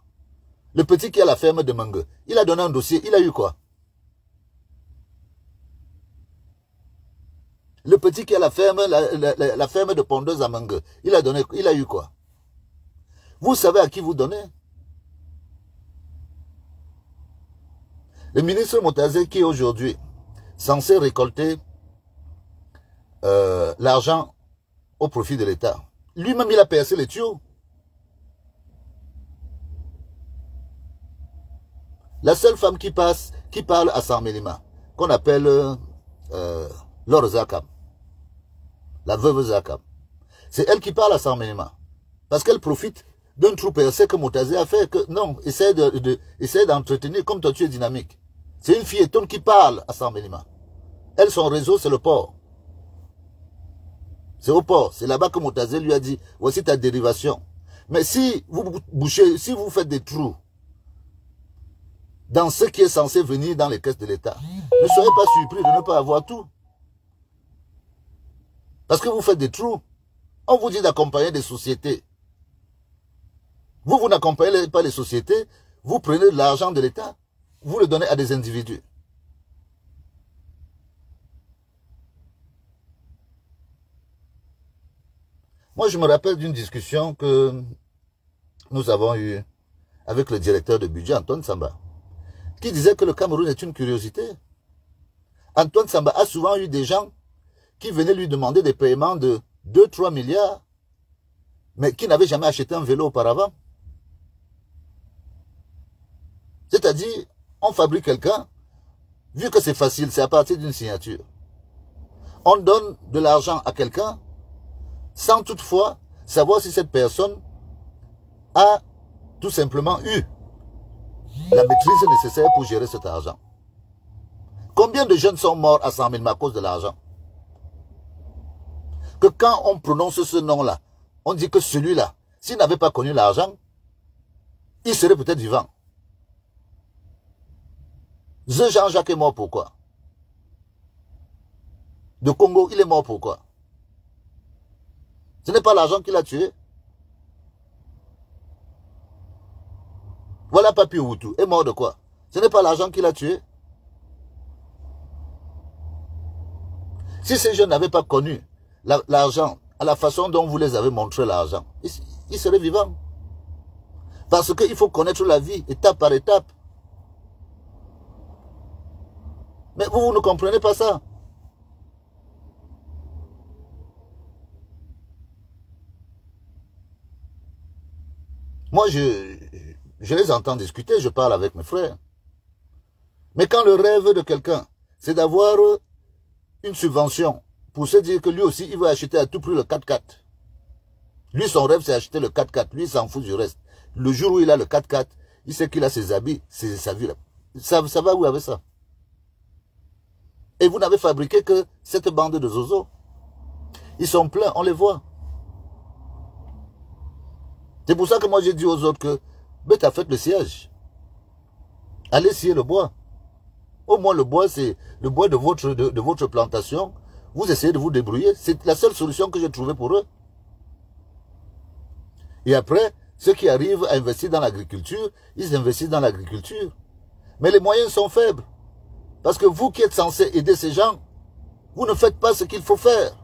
Le petit qui a la ferme de Mengue, il a donné un dossier, il a eu quoi? Le petit qui a la ferme de pondeuse à Mengue, il a eu quoi? Vous savez à qui vous donnez? Le ministre Motazé qui est aujourd'hui censé récolter l'argent au profit de l'État. Lui-même, il a percé les tuyaux. La seule femme qui parle à Saint-Mélima, qu'on appelle Laure Zakam, la veuve Zakam, c'est elle qui parle à Saint-Mélima. Parce qu'elle profite d'un trou percé que Motazé a fait. Que, non, essaie d'entretenir comme toi tu es dynamique. C'est une fille étonne qui parle à Saint-Mélima. Elle, son réseau, c'est le port. C'est au port. C'est là-bas que Motazé lui a dit, voici ta dérivation. Mais si vous bouchez, si vous faites des trous dans ce qui est censé venir dans les caisses de l'État, ne serez pas surpris de ne pas avoir tout. Parce que vous faites des trous. On vous dit d'accompagner des sociétés. Vous n'accompagnez pas les sociétés, vous prenez de l'argent de l'État, vous le donnez à des individus. Moi, je me rappelle d'une discussion que nous avons eue avec le directeur de budget, Antoine Samba, qui disait que le Cameroun est une curiosité. Antoine Samba a souvent eu des gens qui venaient lui demander des paiements de 2-3 milliards, mais qui n'avaient jamais acheté un vélo auparavant. C'est-à-dire, on fabrique quelqu'un, vu que c'est facile, c'est à partir d'une signature. On donne de l'argent à quelqu'un sans toutefois savoir si cette personne a tout simplement eu la maîtrise nécessaire pour gérer cet argent. Combien de jeunes sont morts à 100 000 à cause de l'argent? Que quand on prononce ce nom-là, on dit que celui-là, s'il n'avait pas connu l'argent, il serait peut-être vivant. Ce Jean-Jacques est mort pourquoi? De Congo, il est mort pourquoi? Ce n'est pas l'argent qui l'a tué. Voilà Papi Outou, est mort de quoi? Ce n'est pas l'argent qui l'a tué. Si ces jeunes n'avaient pas connu l'argent à la façon dont vous les avez montré l'argent, ils seraient vivants. Parce qu'il faut connaître la vie, étape par étape. Mais vous ne comprenez pas ça. Moi, je les entends discuter, je parle avec mes frères. Mais quand le rêve de quelqu'un, c'est d'avoir une subvention pour se dire que lui aussi, il veut acheter à tout prix le 4x4. Lui, son rêve, c'est acheter le 4x4. Lui, il s'en fout du reste. Le jour où il a le 4x4, il sait qu'il a ses habits, sa vie. Ça va où avec ça? Et vous n'avez fabriqué que cette bande de zozos. Ils sont pleins, on les voit. C'est pour ça que moi j'ai dit aux autres que, mais t'as fait le siège. Allez scier le bois. Au moins le bois, c'est le bois de votre plantation. Vous essayez de vous débrouiller. C'est la seule solution que j'ai trouvée pour eux. Et après, ceux qui arrivent à investir dans l'agriculture, ils investissent dans l'agriculture. Mais les moyens sont faibles. Parce que vous qui êtes censé aider ces gens, vous ne faites pas ce qu'il faut faire.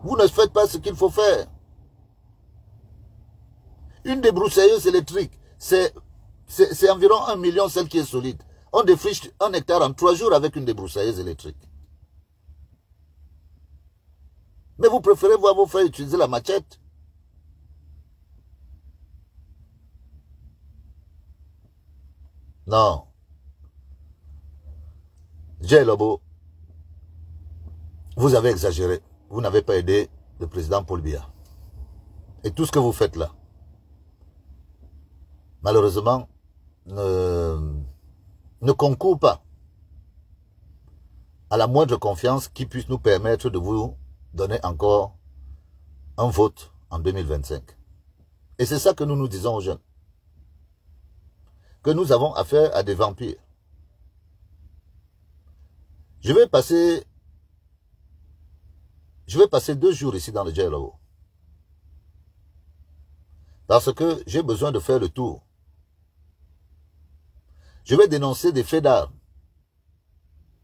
Vous ne faites pas ce qu'il faut faire. Une débroussailleuse électrique, c'est environ 1 million celle qui est solide. On défriche 1 hectare en 3 jours avec une débroussailleuse électrique. Mais vous préférez voir vos frères utiliser la machette. Non. Jay Lobo, vous avez exagéré. Vous n'avez pas aidé le président Paul Biya. Et tout ce que vous faites là, malheureusement, ne concourt pas à la moindre confiance qui puisse nous permettre de vous donner encore un vote en 2025. Et c'est ça que nous nous disons aux jeunes. Que nous avons affaire à des vampires. Je vais passer 2 jours ici dans le Djellabo. Parce que j'ai besoin de faire le tour. Je vais dénoncer des faits d'armes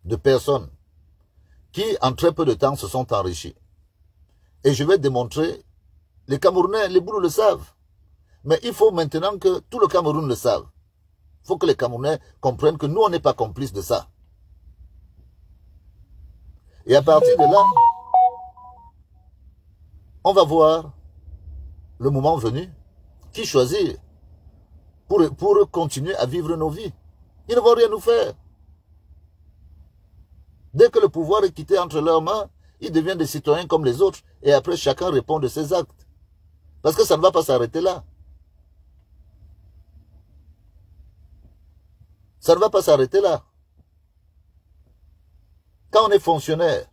de personnes qui, en très peu de temps, se sont enrichis. Et je vais démontrer, les Camerounais, les Boulous le savent. Mais il faut maintenant que tout le Cameroun le sache. Il faut que les Camerounais comprennent que nous, on n'est pas complices de ça. Et à partir de là, on va voir, le moment venu, qui choisir pour continuer à vivre nos vies. Ils ne vont rien nous faire. Dès que le pouvoir est quitté entre leurs mains, ils deviennent des citoyens comme les autres. Et après, chacun répond de ses actes. Parce que ça ne va pas s'arrêter là. Ça ne va pas s'arrêter là. Quand on est fonctionnaire,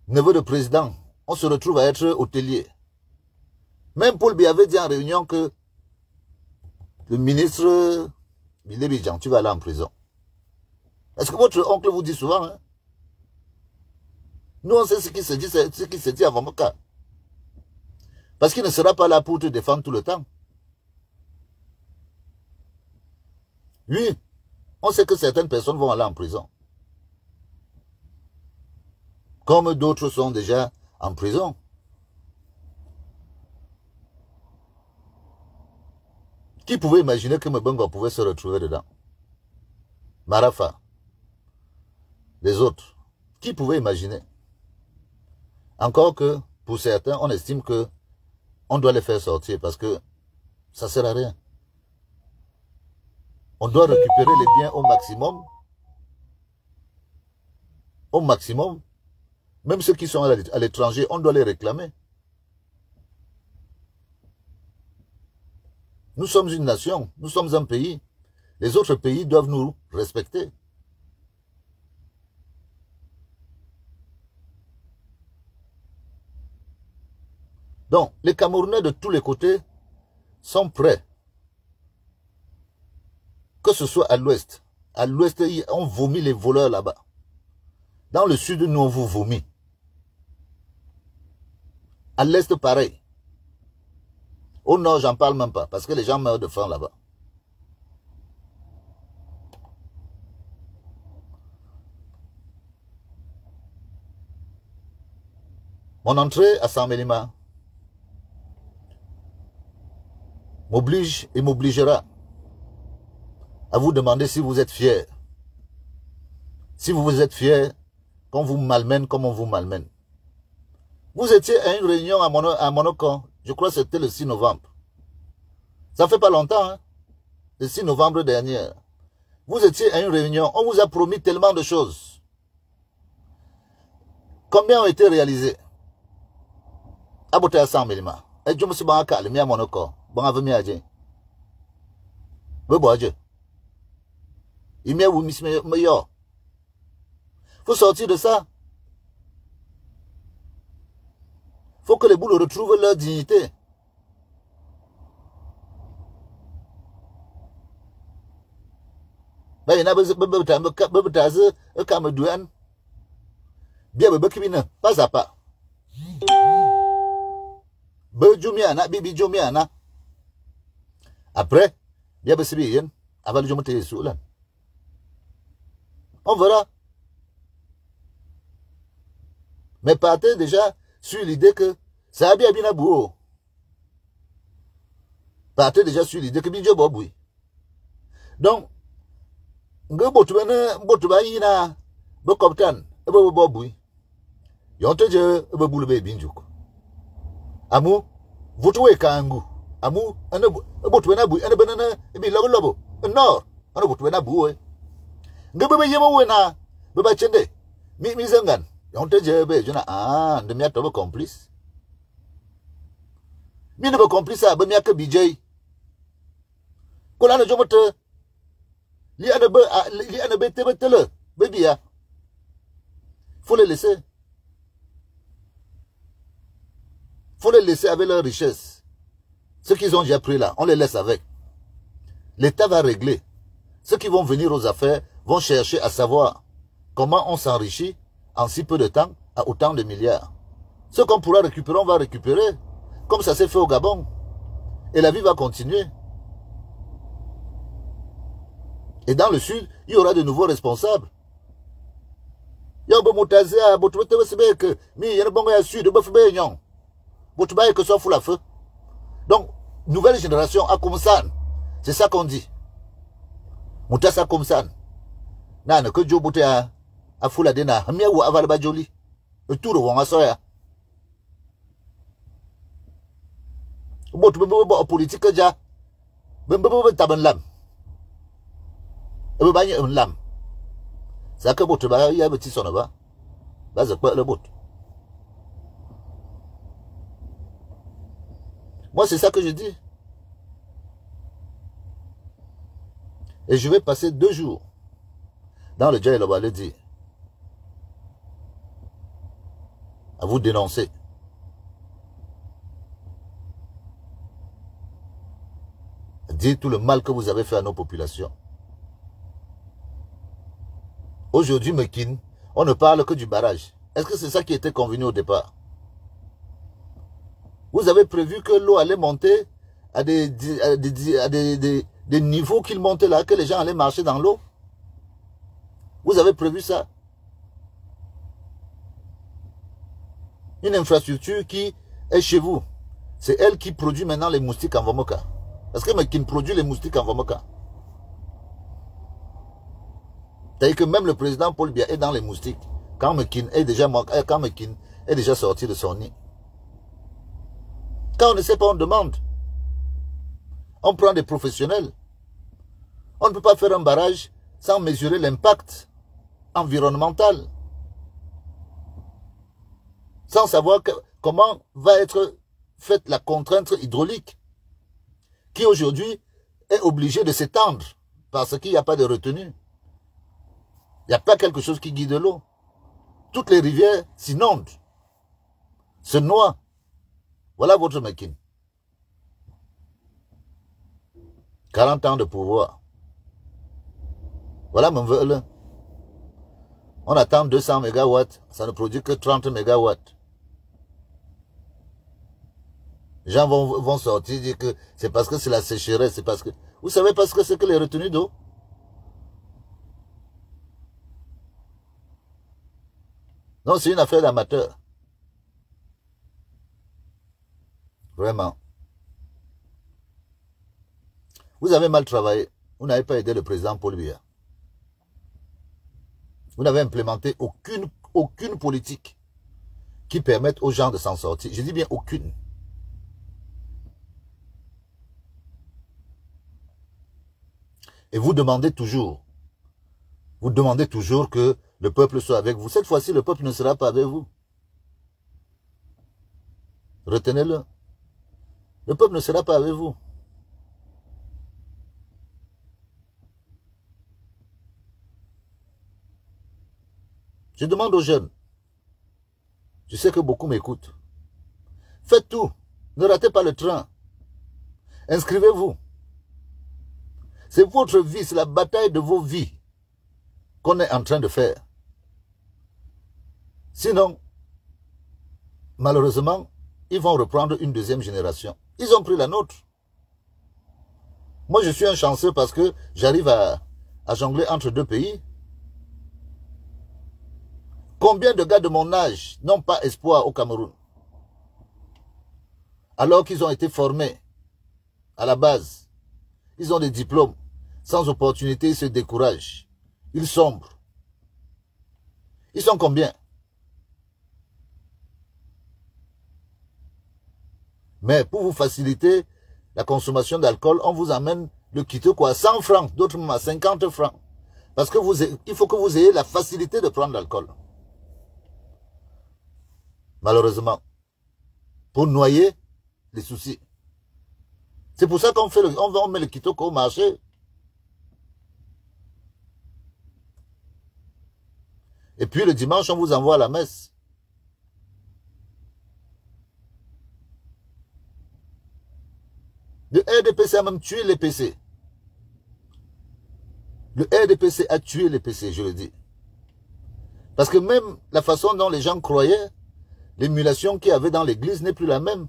neveu de président, on se retrouve à être hôtelier. Même Paul Biya avait dit en réunion que le ministre Bilebidjan, tu vas aller en prison. Est-ce que votre oncle vous dit souvent, hein? Nous, on sait ce qui se dit, à Vamoka. Parce qu'il ne sera pas là pour te défendre tout le temps. Oui, on sait que certaines personnes vont aller en prison. Comme d'autres sont déjà en prison. Qui pouvait imaginer que Mbongo pouvait se retrouver dedans? Marafa, les autres. Qui pouvait imaginer? Encore que, pour certains, on estime que on doit les faire sortir parce que ça ne sert à rien. On doit récupérer les biens au maximum. Au maximum. Même ceux qui sont à l'étranger, on doit les réclamer. Nous sommes une nation, nous sommes un pays. Les autres pays doivent nous respecter. Donc, les Camerounais de tous les côtés sont prêts. Que ce soit à l'ouest. À l'ouest, on vomit les voleurs là-bas. Dans le sud, nous, on vous vomit. À l'est, pareil. Au nord, j'en parle même pas, parce que les gens meurent de faim là-bas. Mon entrée à Saint-Mélima m'oblige et m'obligera à vous demander si vous êtes fiers. Si vous êtes fiers, qu'on vous malmène comme on vous malmène. Vous étiez à une réunion à Monaco, je crois que c'était le 6 novembre. Ça fait pas longtemps, hein? Le 6 novembre dernier. Vous étiez à une réunion, on vous a promis tellement de choses. Combien ont été réalisés? Aboté à 100 000 ma. Et je me suis banca, le mien à Monaco. Bon, avec moi, Adjé. Bon, Adjé. Il m'y a où, meilleur. Faut sortir de ça. Faut que les boules retrouvent leur dignité. Ben, il y a bien, pas à pas. Après, on verra. Mais partez déjà sur l'idée que ça a bien aboué. Partez déjà sur l'idée que Bidjo Boboui. Donc, Amou, vous trouvez Kangu. Amou, un botuena et banana, et bien lobo. Non, un botuena boué. Gabba Yamawena, Baba Chende, Mizangan. On te dit, ah, de miato complice. Minable complice à Bamiaka BJ. Colana Jomote. Liana Betele, baby. Faut les laisser. Faut les laisser avec leur richesse. Ce qu'ils ont déjà pris là, on les laisse avec. L'État va régler. Ceux qui vont venir aux affaires vont chercher à savoir comment on s'enrichit en si peu de temps à autant de milliards. Ce qu'on pourra récupérer, on va récupérer. Comme ça s'est fait au Gabon. Et la vie va continuer. Et dans le sud, il y aura de nouveaux responsables. Il y a un bon motazia, donc, nouvelle génération à Komsan. C'est ça qu'on dit. Moutassa Komsan. Nana que Joe Boutea a Fouladena, Hamia ou Avalbajoli. Le tour de Wangasoya. Bout politique ja. Bembo taban lam. Et banya un lam. Ça que Bouteba y a petit sonova. Là, c'est pas le bout. Moi, c'est ça que je dis. Et je vais passer 2 jours dans le Djaï Loba, le dit, à vous dénoncer. Dire tout le mal que vous avez fait à nos populations. Aujourd'hui, Mekin, on ne parle que du barrage. Est-ce que c'est ça qui était convenu au départ? Vous avez prévu que l'eau allait monter à des niveaux qu'il montait là, que les gens allaient marcher dans l'eau? Vous avez prévu ça? Une infrastructure qui est chez vous. C'est elle qui produit maintenant les moustiques en Vomoka. Parce que qui produit les moustiques en Vomoka. C'est-à-dire que même le président Paul Biya est dans les moustiques. Quand McKean est déjà sorti de son nid. Quand on ne sait pas, on demande. On prend des professionnels. On ne peut pas faire un barrage sans mesurer l'impact environnemental. Sans savoir comment va être faite la contrainte hydraulique qui aujourd'hui est obligée de s'étendre parce qu'il n'y a pas de retenue. Il n'y a pas quelque chose qui guide l'eau. Toutes les rivières s'inondent, se noient. Voilà votre McKean. 40 ans de pouvoir. Voilà mon vœu. On attend 200 mégawatts, ça ne produit que 30 mégawatts. Les gens vont sortir dire que c'est parce que c'est la sécheresse, c'est parce que... Vous savez parce que c'est que les retenues d'eau? Non, c'est une affaire d'amateur. Vraiment. Vous avez mal travaillé. Vous n'avez pas aidé le président Paul Biya. Vous n'avez implémenté aucune politique qui permette aux gens de s'en sortir. Je dis bien aucune. Et vous demandez toujours que le peuple soit avec vous. Cette fois-ci, le peuple ne sera pas avec vous. Retenez-le. Le peuple ne sera pas avec vous. Je demande aux jeunes. Je sais que beaucoup m'écoutent. Faites tout. Ne ratez pas le train. Inscrivez-vous. C'est votre vie, c'est la bataille de vos vies qu'on est en train de faire. Sinon, malheureusement, ils vont reprendre une deuxième génération. Ils ont pris la nôtre. Moi, je suis un chanceux parce que j'arrive à jongler entre deux pays. Combien de gars de mon âge n'ont pas espoir au Cameroun? Alors qu'ils ont été formés à la base. Ils ont des diplômes. Sans opportunité, ils se découragent. Ils sombrent. Ils sont combien? Mais pour vous faciliter la consommation d'alcool, on vous amène le kitoko à 100 francs, d'autres même à 50 francs. Parce que il faut que vous ayez la facilité de prendre l'alcool. Malheureusement. Pour noyer les soucis. C'est pour ça qu'on met le kitoko au marché. Et puis le dimanche, on vous envoie à la messe. Le RDPC a même tué les PC. Le RDPC a tué les PC, je le dis. Parce que même la façon dont les gens croyaient, l'émulation qu'il y avait dans l'église n'est plus la même.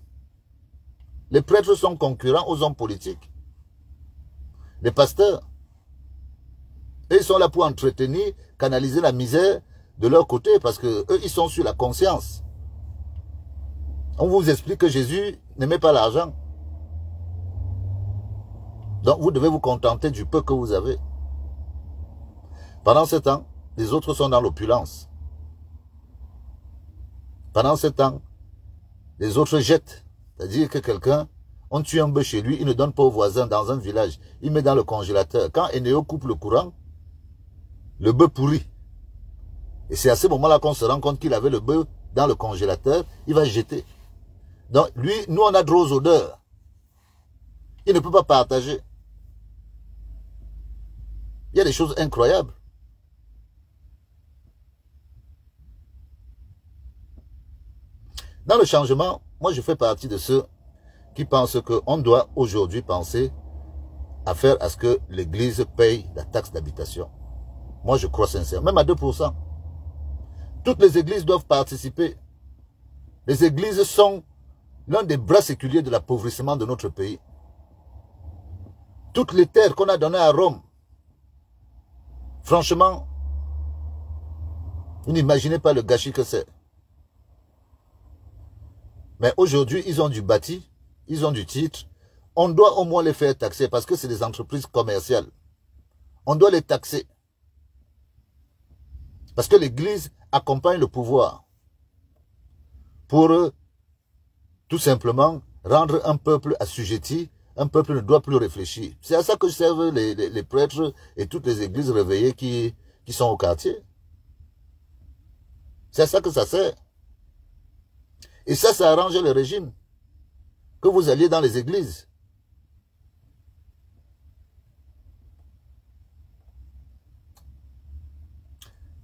Les prêtres sont concurrents aux hommes politiques. Les pasteurs. Et ils sont là pour entretenir, canaliser la misère de leur côté parce que eux, ils sont sur la conscience. On vous explique que Jésus n'aimait pas l'argent. Donc vous devez vous contenter du peu que vous avez. Pendant ce temps, les autres sont dans l'opulence. Pendant ce temps, les autres jettent. C'est-à-dire que quelqu'un, on tue un bœuf chez lui, il ne donne pas aux voisins dans un village. Il met dans le congélateur. Quand Eneo coupe le courant, le bœuf pourrit. Et c'est à ce moment-là qu'on se rend compte qu'il avait le bœuf dans le congélateur. Il va jeter. Donc lui, nous on a droit aux odeurs. Il ne peut pas partager. Il y a des choses incroyables. Dans le changement, moi je fais partie de ceux qui pensent qu'on doit aujourd'hui penser à faire à ce que l'Église paye la taxe d'habitation. Moi je crois sincèrement, même à 2%. Toutes les églises doivent participer. Les églises sont l'un des bras séculiers de l'appauvrissement de notre pays. Toutes les terres qu'on a données à Rome, franchement, vous n'imaginez pas le gâchis que c'est. Mais aujourd'hui, ils ont du bâti, ils ont du titre. On doit au moins les faire taxer parce que c'est des entreprises commerciales. On doit les taxer. Parce que l'Église accompagne le pouvoir pour tout simplement rendre un peuple assujetti. Un peuple ne doit plus réfléchir. C'est à ça que servent les prêtres et toutes les églises réveillées qui sont au quartier. C'est à ça que ça sert. Et ça arrange le régime. Que vous alliez dans les églises.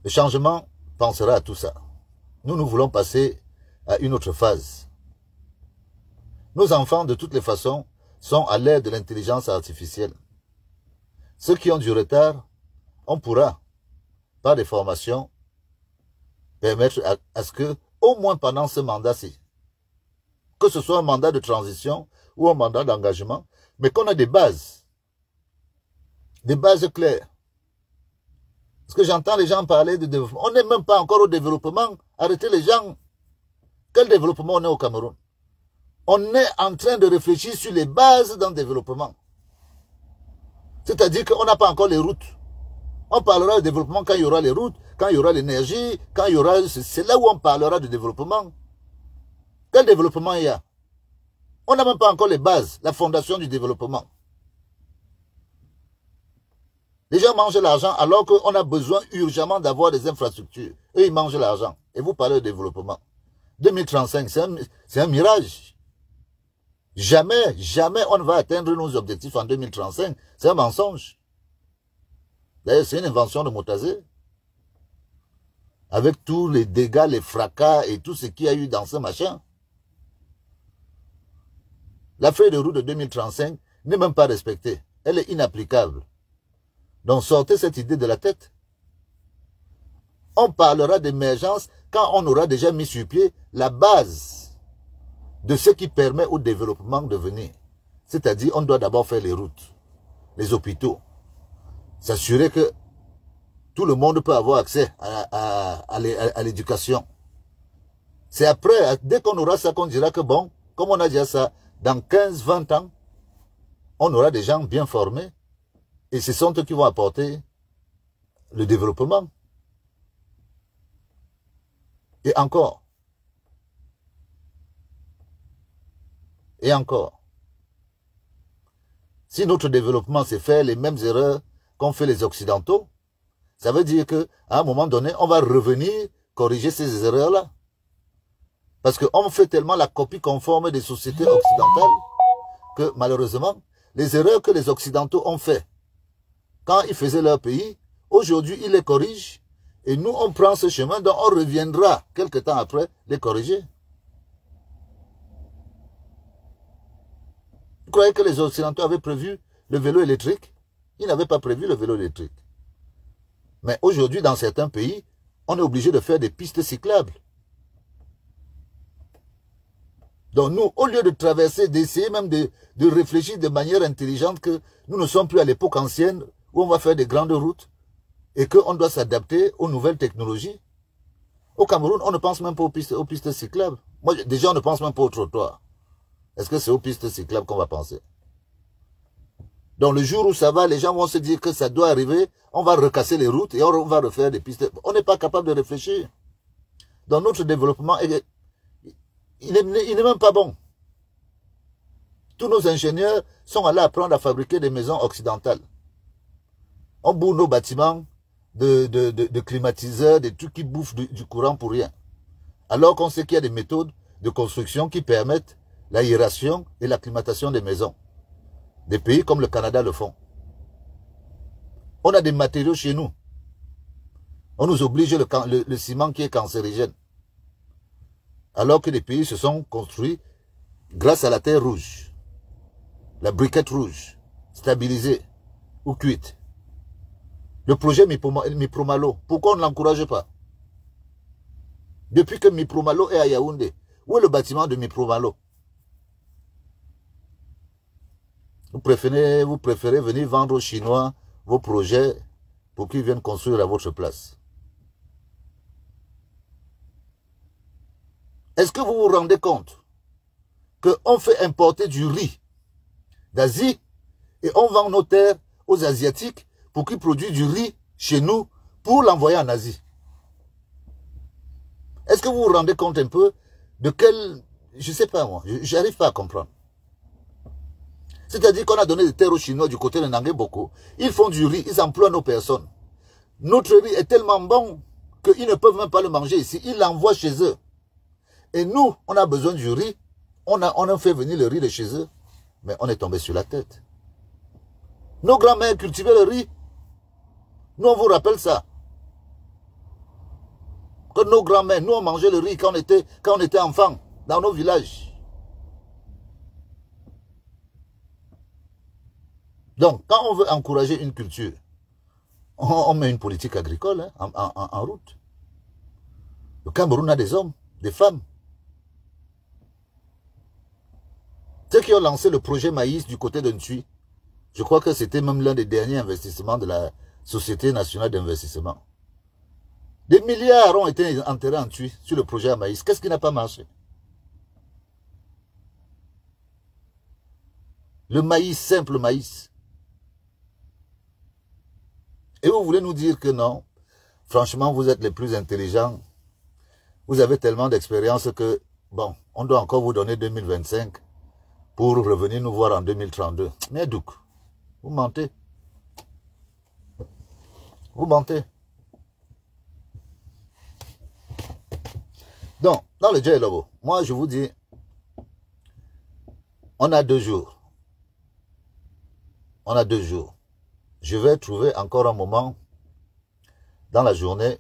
Le changement pensera à tout ça. Nous voulons passer à une autre phase. Nos enfants, de toutes les façons, sont à l'ère de l'intelligence artificielle. Ceux qui ont du retard, on pourra, par des formations, permettre à ce que, au moins pendant ce mandat-ci, que ce soit un mandat de transition ou un mandat d'engagement, mais qu'on a des bases claires. Parce que j'entends les gens parler de développement. On n'est même pas encore au développement. Arrêtez les gens. Quel développement on est au Cameroun? On est en train de réfléchir sur les bases d'un développement. C'est-à-dire qu'on n'a pas encore les routes. On parlera de développement quand il y aura les routes, quand il y aura l'énergie, quand il y aura... C'est là où on parlera de développement. Quel développement il y a? On n'a même pas encore les bases, la fondation du développement. Les gens mangent l'argent alors qu'on a besoin urgemment d'avoir des infrastructures. Eux, ils mangent l'argent. Et vous parlez de développement. 2035, c'est un mirage. Jamais on ne va atteindre nos objectifs en 2035. C'est un mensonge. D'ailleurs, c'est une invention de Motazé. Avec tous les dégâts, les fracas et tout ce qu'il y a eu dans ce machin. La feuille de route de 2035 n'est même pas respectée. Elle est inapplicable. Donc sortez cette idée de la tête. On parlera d'émergence quand on aura déjà mis sur pied la base de ce qui permet au développement de venir. C'est-à-dire, on doit d'abord faire les routes, les hôpitaux, s'assurer que tout le monde peut avoir accès à l'éducation. C'est après, dès qu'on aura ça, qu'on dira que bon, comme on a déjà ça, dans 15-20 ans, on aura des gens bien formés et ce sont eux qui vont apporter le développement. Et encore. Et encore. Si notre développement c'est faire les mêmes erreurs qu'ont fait les Occidentaux, ça veut dire qu'à un moment donné, on va revenir corriger ces erreurs-là. Parce qu'on fait tellement la copie conforme des sociétés occidentales que malheureusement, les erreurs que les Occidentaux ont fait quand ils faisaient leur pays, aujourd'hui ils les corrigent et nous on prend ce chemin dont on reviendra quelque temps après les corriger. Vous croyez que les Occidentaux avaient prévu le vélo électrique? Ils n'avaient pas prévu le vélo électrique. Mais aujourd'hui, dans certains pays, on est obligé de faire des pistes cyclables. Donc nous, au lieu de traverser, d'essayer même de réfléchir de manière intelligente que nous ne sommes plus à l'époque ancienne où on va faire des grandes routes et qu'on doit s'adapter aux nouvelles technologies. Au Cameroun, on ne pense même pas aux pistes cyclables. Moi, déjà, on ne pense même pas aux trottoirs. Est-ce que c'est aux pistes cyclables qu'on va penser? Donc le jour où ça va, les gens vont se dire que ça doit arriver, on va recasser les routes et on va refaire des pistes. On n'est pas capable de réfléchir. Donc notre développement, il n'est même pas bon. Tous nos ingénieurs sont allés apprendre à fabriquer des maisons occidentales. On bourre nos bâtiments de climatiseurs, des trucs qui bouffent du courant pour rien. Alors qu'on sait qu'il y a des méthodes de construction qui permettent l'aération et l'acclimatation des maisons. Des pays comme le Canada le font. On a des matériaux chez nous. On nous oblige le ciment qui est cancérigène. Alors que les pays se sont construits grâce à la terre rouge, la briquette rouge, stabilisée ou cuite. Le projet Mipromalo, pourquoi on ne l'encourage pas? Depuis que Mipromalo est à Yaoundé, où est le bâtiment de Mipromalo? Vous préférez venir vendre aux Chinois vos projets pour qu'ils viennent construire à votre place. Est-ce que vous vous rendez compte qu'on fait importer du riz d'Asie et on vend nos terres aux Asiatiques pour qu'ils produisent du riz chez nous pour l'envoyer en Asie? Est-ce que vous vous rendez compte un peu de quel... Je ne sais pas moi, je n'arrive pas à comprendre. C'est-à-dire qu'on a donné des terres aux Chinois du côté de Nangue Boko. Ils font du riz, ils emploient nos personnes. Notre riz est tellement bon qu'ils ne peuvent même pas le manger ici. Ils l'envoient chez eux. Et nous, on a besoin du riz. On a fait venir le riz de chez eux. Mais on est tombé sur la tête. Nos grands-mères cultivaient le riz. Nous, on vous rappelle ça. Que nos grands-mères, nous, on mangeait le riz quand on était enfants, dans nos villages. Donc, quand on veut encourager une culture, on met une politique agricole hein, en route. Le Cameroun a des hommes, des femmes. Ceux qui ont lancé le projet maïs du côté de Ntui, je crois que c'était même l'un des derniers investissements de la Société nationale d'investissement. Des milliards ont été enterrés en Ntui sur le projet à maïs. Qu'est-ce qui n'a pas marché? Le maïs, simple maïs. Et vous voulez nous dire que non, franchement, vous êtes les plus intelligents. Vous avez tellement d'expérience que, bon, on doit encore vous donner 2025 pour revenir nous voir en 2032. Mais Douk, vous mentez. Vous mentez. Donc, dans le Djailobo, moi je vous dis, on a 2 jours. On a 2 jours. Je vais trouver encore un moment dans la journée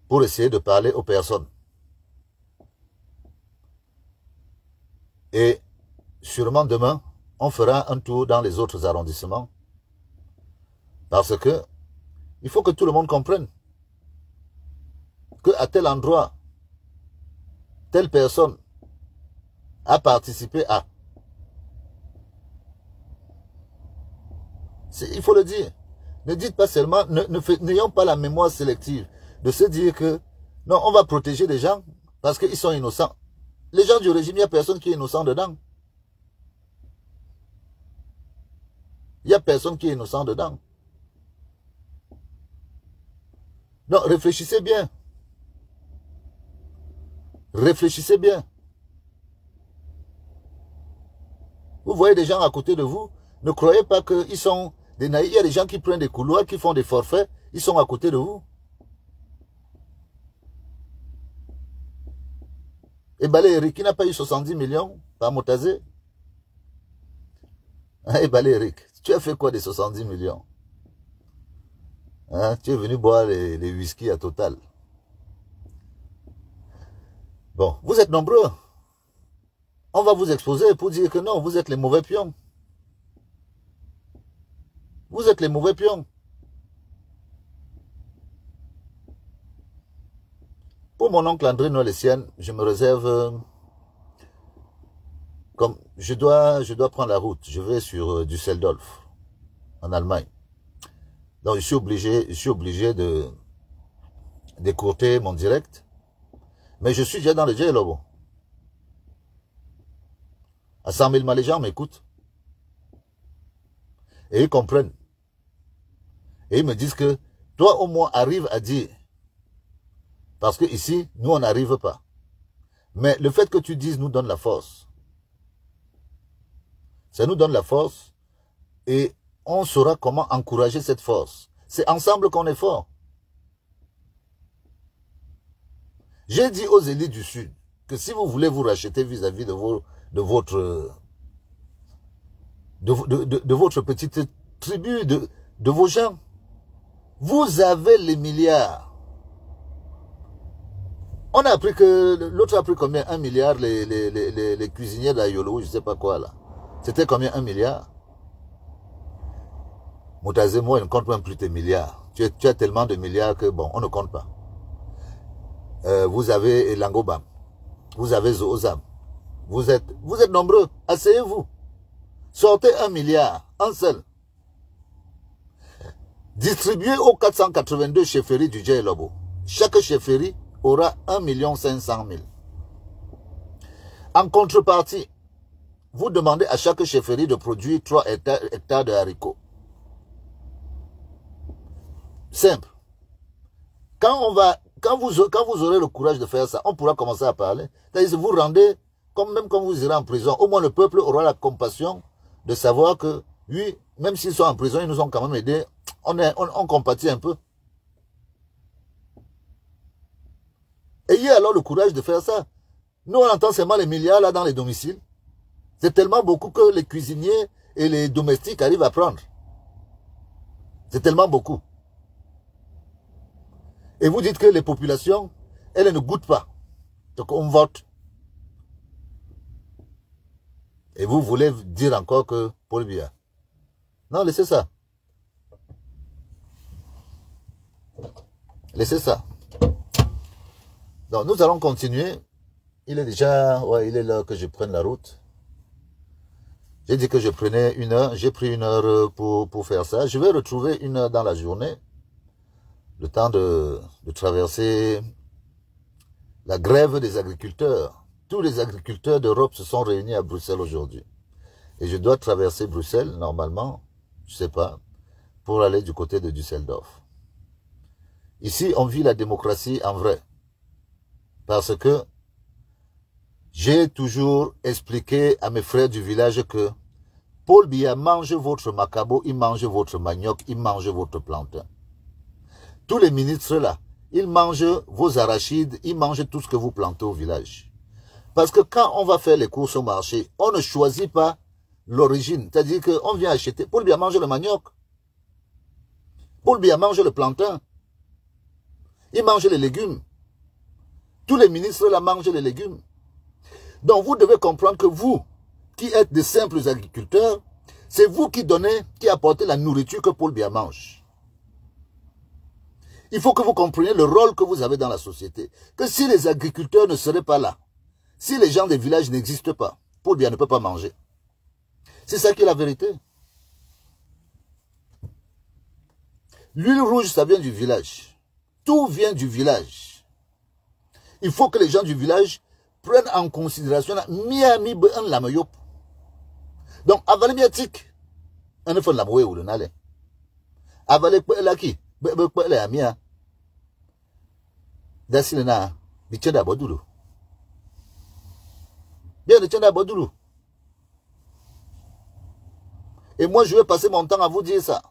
pour essayer de parler aux personnes. Et sûrement demain, on fera un tour dans les autres arrondissements. Parce que il faut que tout le monde comprenne qu'à tel endroit, telle personne a participé à. Il faut le dire. Ne dites pas seulement, n'ayons pas la mémoire sélective de se dire que non, on va protéger les gens parce qu'ils sont innocents. Les gens du régime, il n'y a personne qui est innocent dedans. Il n'y a personne qui est innocent dedans. Non, réfléchissez bien. Réfléchissez bien. Vous voyez des gens à côté de vous, ne croyez pas qu'ils sont des naïfs. Il y a des gens qui prennent des couloirs, qui font des forfaits, ils sont à côté de vous. Et Balé Eric, qui n'a pas eu 70 millions par Motazé. Et Balé Eric, tu as fait quoi des 70 millions? Hein? Tu es venu boire les whisky à Total. Bon, vous êtes nombreux. On va vous exposer pour dire que non, vous êtes les mauvais pions. Vous êtes les mauvais pions. Pour mon oncle André Noël-Essienne, je me réserve... comme je dois prendre la route. Je vais sur Düsseldorf, en Allemagne. Donc, je suis obligé d'écourter mon direct. Mais je suis déjà dans le Djailobo. À 100 000 les gens m'écoutent. Et ils comprennent. Et ils me disent que toi au moins arrive à dire. Parce que ici, nous on n'arrive pas. Mais le fait que tu dises nous donne la force. Ça nous donne la force. Et on saura comment encourager cette force. C'est ensemble qu'on est fort. J'ai dit aux élites du Sud que si vous voulez vous racheter vis-à-vis de votre petite tribu, de vos gens, vous avez les milliards. On a appris que, l'autre a pris combien? 1 milliard, les cuisiniers d'Ayolo, je ne sais pas quoi là. C'était combien? 1 milliard? Moutazé, moi, je ne compte même plus tes milliards. Tu as tellement de milliards que, bon, on ne compte pas. Vous avez Langobam. Vous avez Zoozam. Vous êtes nombreux. Asseyez-vous. Sortez 1 milliard. Un seul. Distribuez aux 482 chefferies du Djailobo. Chaque chefferie aura 1 500 000. En contrepartie, vous demandez à chaque chefferie de produire 3 hectares de haricots. Simple. Quand quand vous aurez le courage de faire ça, on pourra commencer à parler. C'est-à-dire vous rendez, même quand vous irez en prison, au moins le peuple aura la compassion de savoir que, oui, même s'ils sont en prison, ils nous ont quand même aidés. On compatit un peu. Ayez alors le courage de faire ça. Nous, on entend seulement les milliards là dans les domiciles. C'est tellement beaucoup que les cuisiniers et les domestiques arrivent à prendre. C'est tellement beaucoup. Et vous dites que les populations, elles ne goûtent pas. Donc on vote. Et vous voulez dire encore que Paul Biya. Non, laissez ça. Laissez ça. Donc nous allons continuer. Il est déjà, ouais, il est l'heure que je prenne la route. J'ai dit que je prenais 1 heure. J'ai pris 1 heure pour faire ça. Je vais retrouver 1 heure dans la journée. Le temps de traverser la grève des agriculteurs. Tous les agriculteurs d'Europe se sont réunis à Bruxelles aujourd'hui. Et je dois traverser Bruxelles, normalement, je sais pas, pour aller du côté de Düsseldorf. Ici, on vit la démocratie en vrai. Parce que j'ai toujours expliqué à mes frères du village que Paul Biya mange votre macabo, il mange votre manioc, il mange votre plantain. Tous les ministres là, ils mangent vos arachides, ils mangent tout ce que vous plantez au village. Parce que quand on va faire les courses au marché, on ne choisit pas l'origine. C'est-à-dire qu'on vient acheter. Paul Biya mange le manioc. Paul Biya mange le plantain. Il mange les légumes. Tous les ministres là mangent les légumes. Donc vous devez comprendre que vous, qui êtes de simples agriculteurs, c'est vous qui donnez, qui apportez la nourriture que Paul Biya mange. Il faut que vous compreniez le rôle que vous avez dans la société. Que si les agriculteurs ne seraient pas là, si les gens des villages n'existent pas, Paul Biya ne peut pas manger. C'est ça qui est la vérité. L'huile rouge, ça vient du village. Tout vient du village. Il faut que les gens du village prennent en considération Miami be un lamayop. Donc, avalé miatik, un effet la ou le nale. Avalé la qui, be amia. Dasilena, bichenda bodulu. Bien de tienda bodulu. Et moi, je vais passer mon temps à vous dire ça.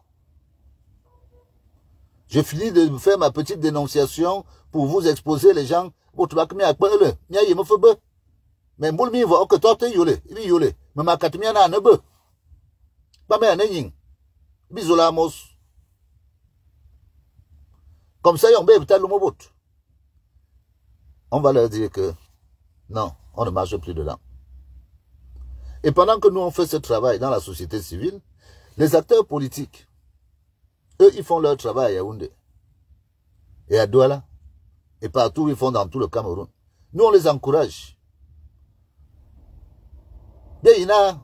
Je finis de faire ma petite dénonciation pour vous exposer les gens. Mais moulmi va que toi yole, il yole. Mais ma katmia na nebe. Pas mais anéing. Bisolamos. Comme ça, on peut le mot. On va leur dire que non, on ne marche plus dedans. Et pendant que nous on fait ce travail dans la société civile, les acteurs politiques, eux, ils font leur travail à Yaoundé. Et à Douala. Et partout, ils font dans tout le Cameroun. Nous, on les encourage. Mais il y a une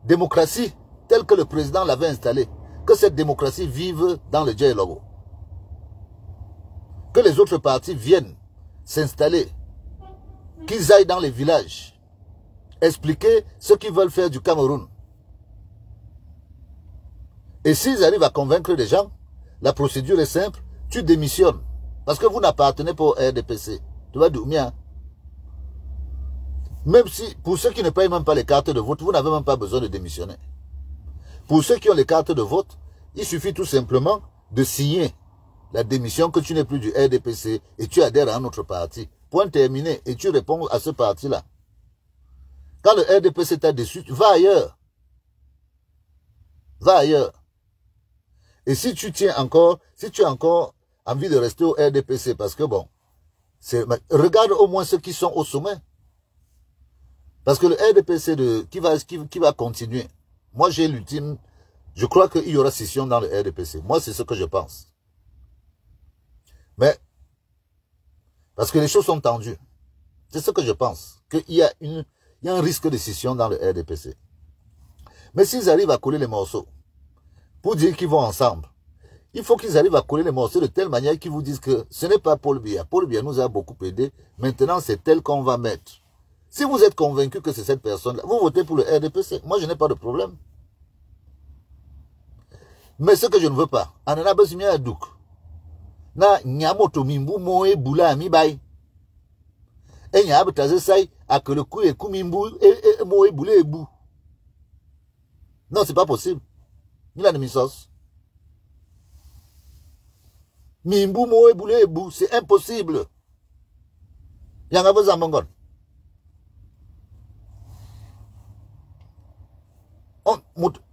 démocratie telle que le président l'avait installée. Que cette démocratie vive dans le dialogue. Que les autres partis viennent s'installer. Qu'ils aillent dans les villages. Expliquer ce qu'ils veulent faire du Cameroun. Et s'ils arrivent à convaincre les gens, la procédure est simple, tu démissionnes. Parce que vous n'appartenez pas au RDPC. Tu vas dire, même si, pour ceux qui ne payent même pas les cartes de vote, vous n'avez même pas besoin de démissionner. Pour ceux qui ont les cartes de vote, il suffit tout simplement de signer la démission que tu n'es plus du RDPC et tu adhères à un autre parti. Point terminé. Et tu réponds à ce parti-là. Quand le RDPC t'a déçu, va ailleurs. Va ailleurs. Et si tu tiens encore, si tu as encore envie de rester au RDPC, parce que bon, regarde au moins ceux qui sont au sommet. Parce que le RDPC qui va continuer, moi j'ai l'ultime, je crois qu'il y aura scission dans le RDPC. Moi c'est ce que je pense. Mais, parce que les choses sont tendues. C'est ce que je pense. Qu'il y a un risque de scission dans le RDPC. Mais s'ils arrivent à coller les morceaux, pour dire qu'ils vont ensemble, il faut qu'ils arrivent à coller les morceaux de telle manière qu'ils vous disent que ce n'est pas Paul Biya. Paul Biya nous a beaucoup aidé. Maintenant, c'est tel qu'on va mettre. Si vous êtes convaincu que c'est cette personne-là, vous votez pour le RDPC. Moi, je n'ai pas de problème. Mais ce que je ne veux pas, Na nyamoto mimbu moe bula mi bay. Et nyab tazesai a que le coup et kumimbu et moe boule et bou. Non, c'est pas possible. Ni la demi-sauce. Mimbu moe boule et bou, c'est impossible. Yanga vous en mongon.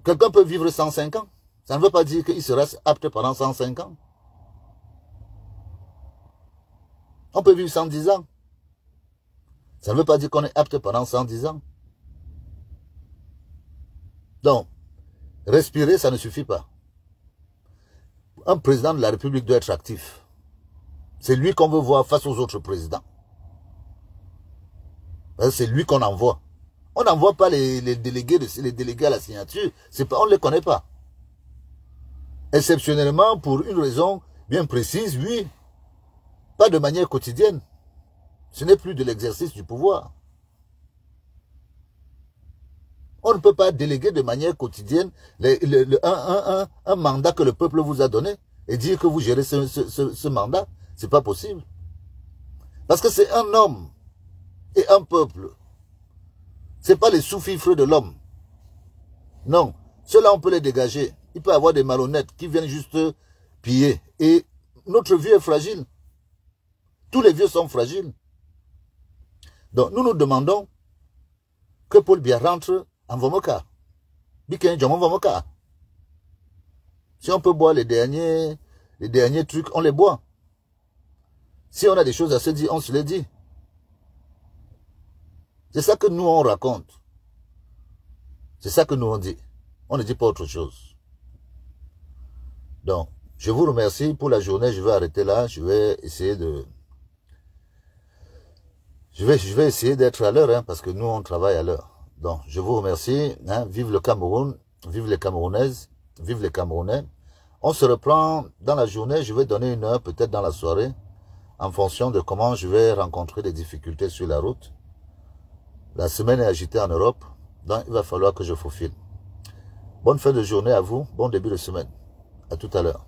Quelqu'un peut vivre 105 ans. Ça ne veut pas dire qu'il sera apte pendant 105 ans. On peut vivre 110 ans. Ça ne veut pas dire qu'on est apte pendant 110 ans. Donc, respirer, ça ne suffit pas. Un président de la République doit être actif. C'est lui qu'on veut voir face aux autres présidents. C'est lui qu'on envoie. On n'envoie pas les délégués à la signature. On ne les connaît pas. Exceptionnellement, pour une raison bien précise, oui. Pas de manière quotidienne. Ce n'est plus de l'exercice du pouvoir. On ne peut pas déléguer de manière quotidienne un mandat que le peuple vous a donné et dire que vous gérez ce mandat. C'est pas possible. Parce que c'est un homme et un peuple. Ce n'est pas les sous-fifres de l'homme. Non. Ceux-là, on peut les dégager. Il peut y avoir des malhonnêtes qui viennent juste piller. Et notre vieux est fragile. Tous les vieux sont fragiles. Donc, nous nous demandons que Paul Biya rentre en Vomoka. Si on peut boire les derniers trucs, on les boit. Si on a des choses à se dire, on se les dit. C'est ça que nous, on raconte. C'est ça que nous, on dit. On ne dit pas autre chose. Donc, je vous remercie pour la journée. Je vais arrêter là. Je vais essayer de... Je vais essayer d'être à l'heure, hein, parce que nous, on travaille à l'heure. Donc, je vous remercie. Hein, vive le Cameroun. Vive les Camerounaises. Vive les Camerounais. On se reprend dans la journée. Je vais donner une heure, peut-être dans la soirée, en fonction de comment je vais rencontrer des difficultés sur la route. La semaine est agitée en Europe, donc il va falloir que je faufile. Bonne fin de journée à vous, bon début de semaine. À tout à l'heure.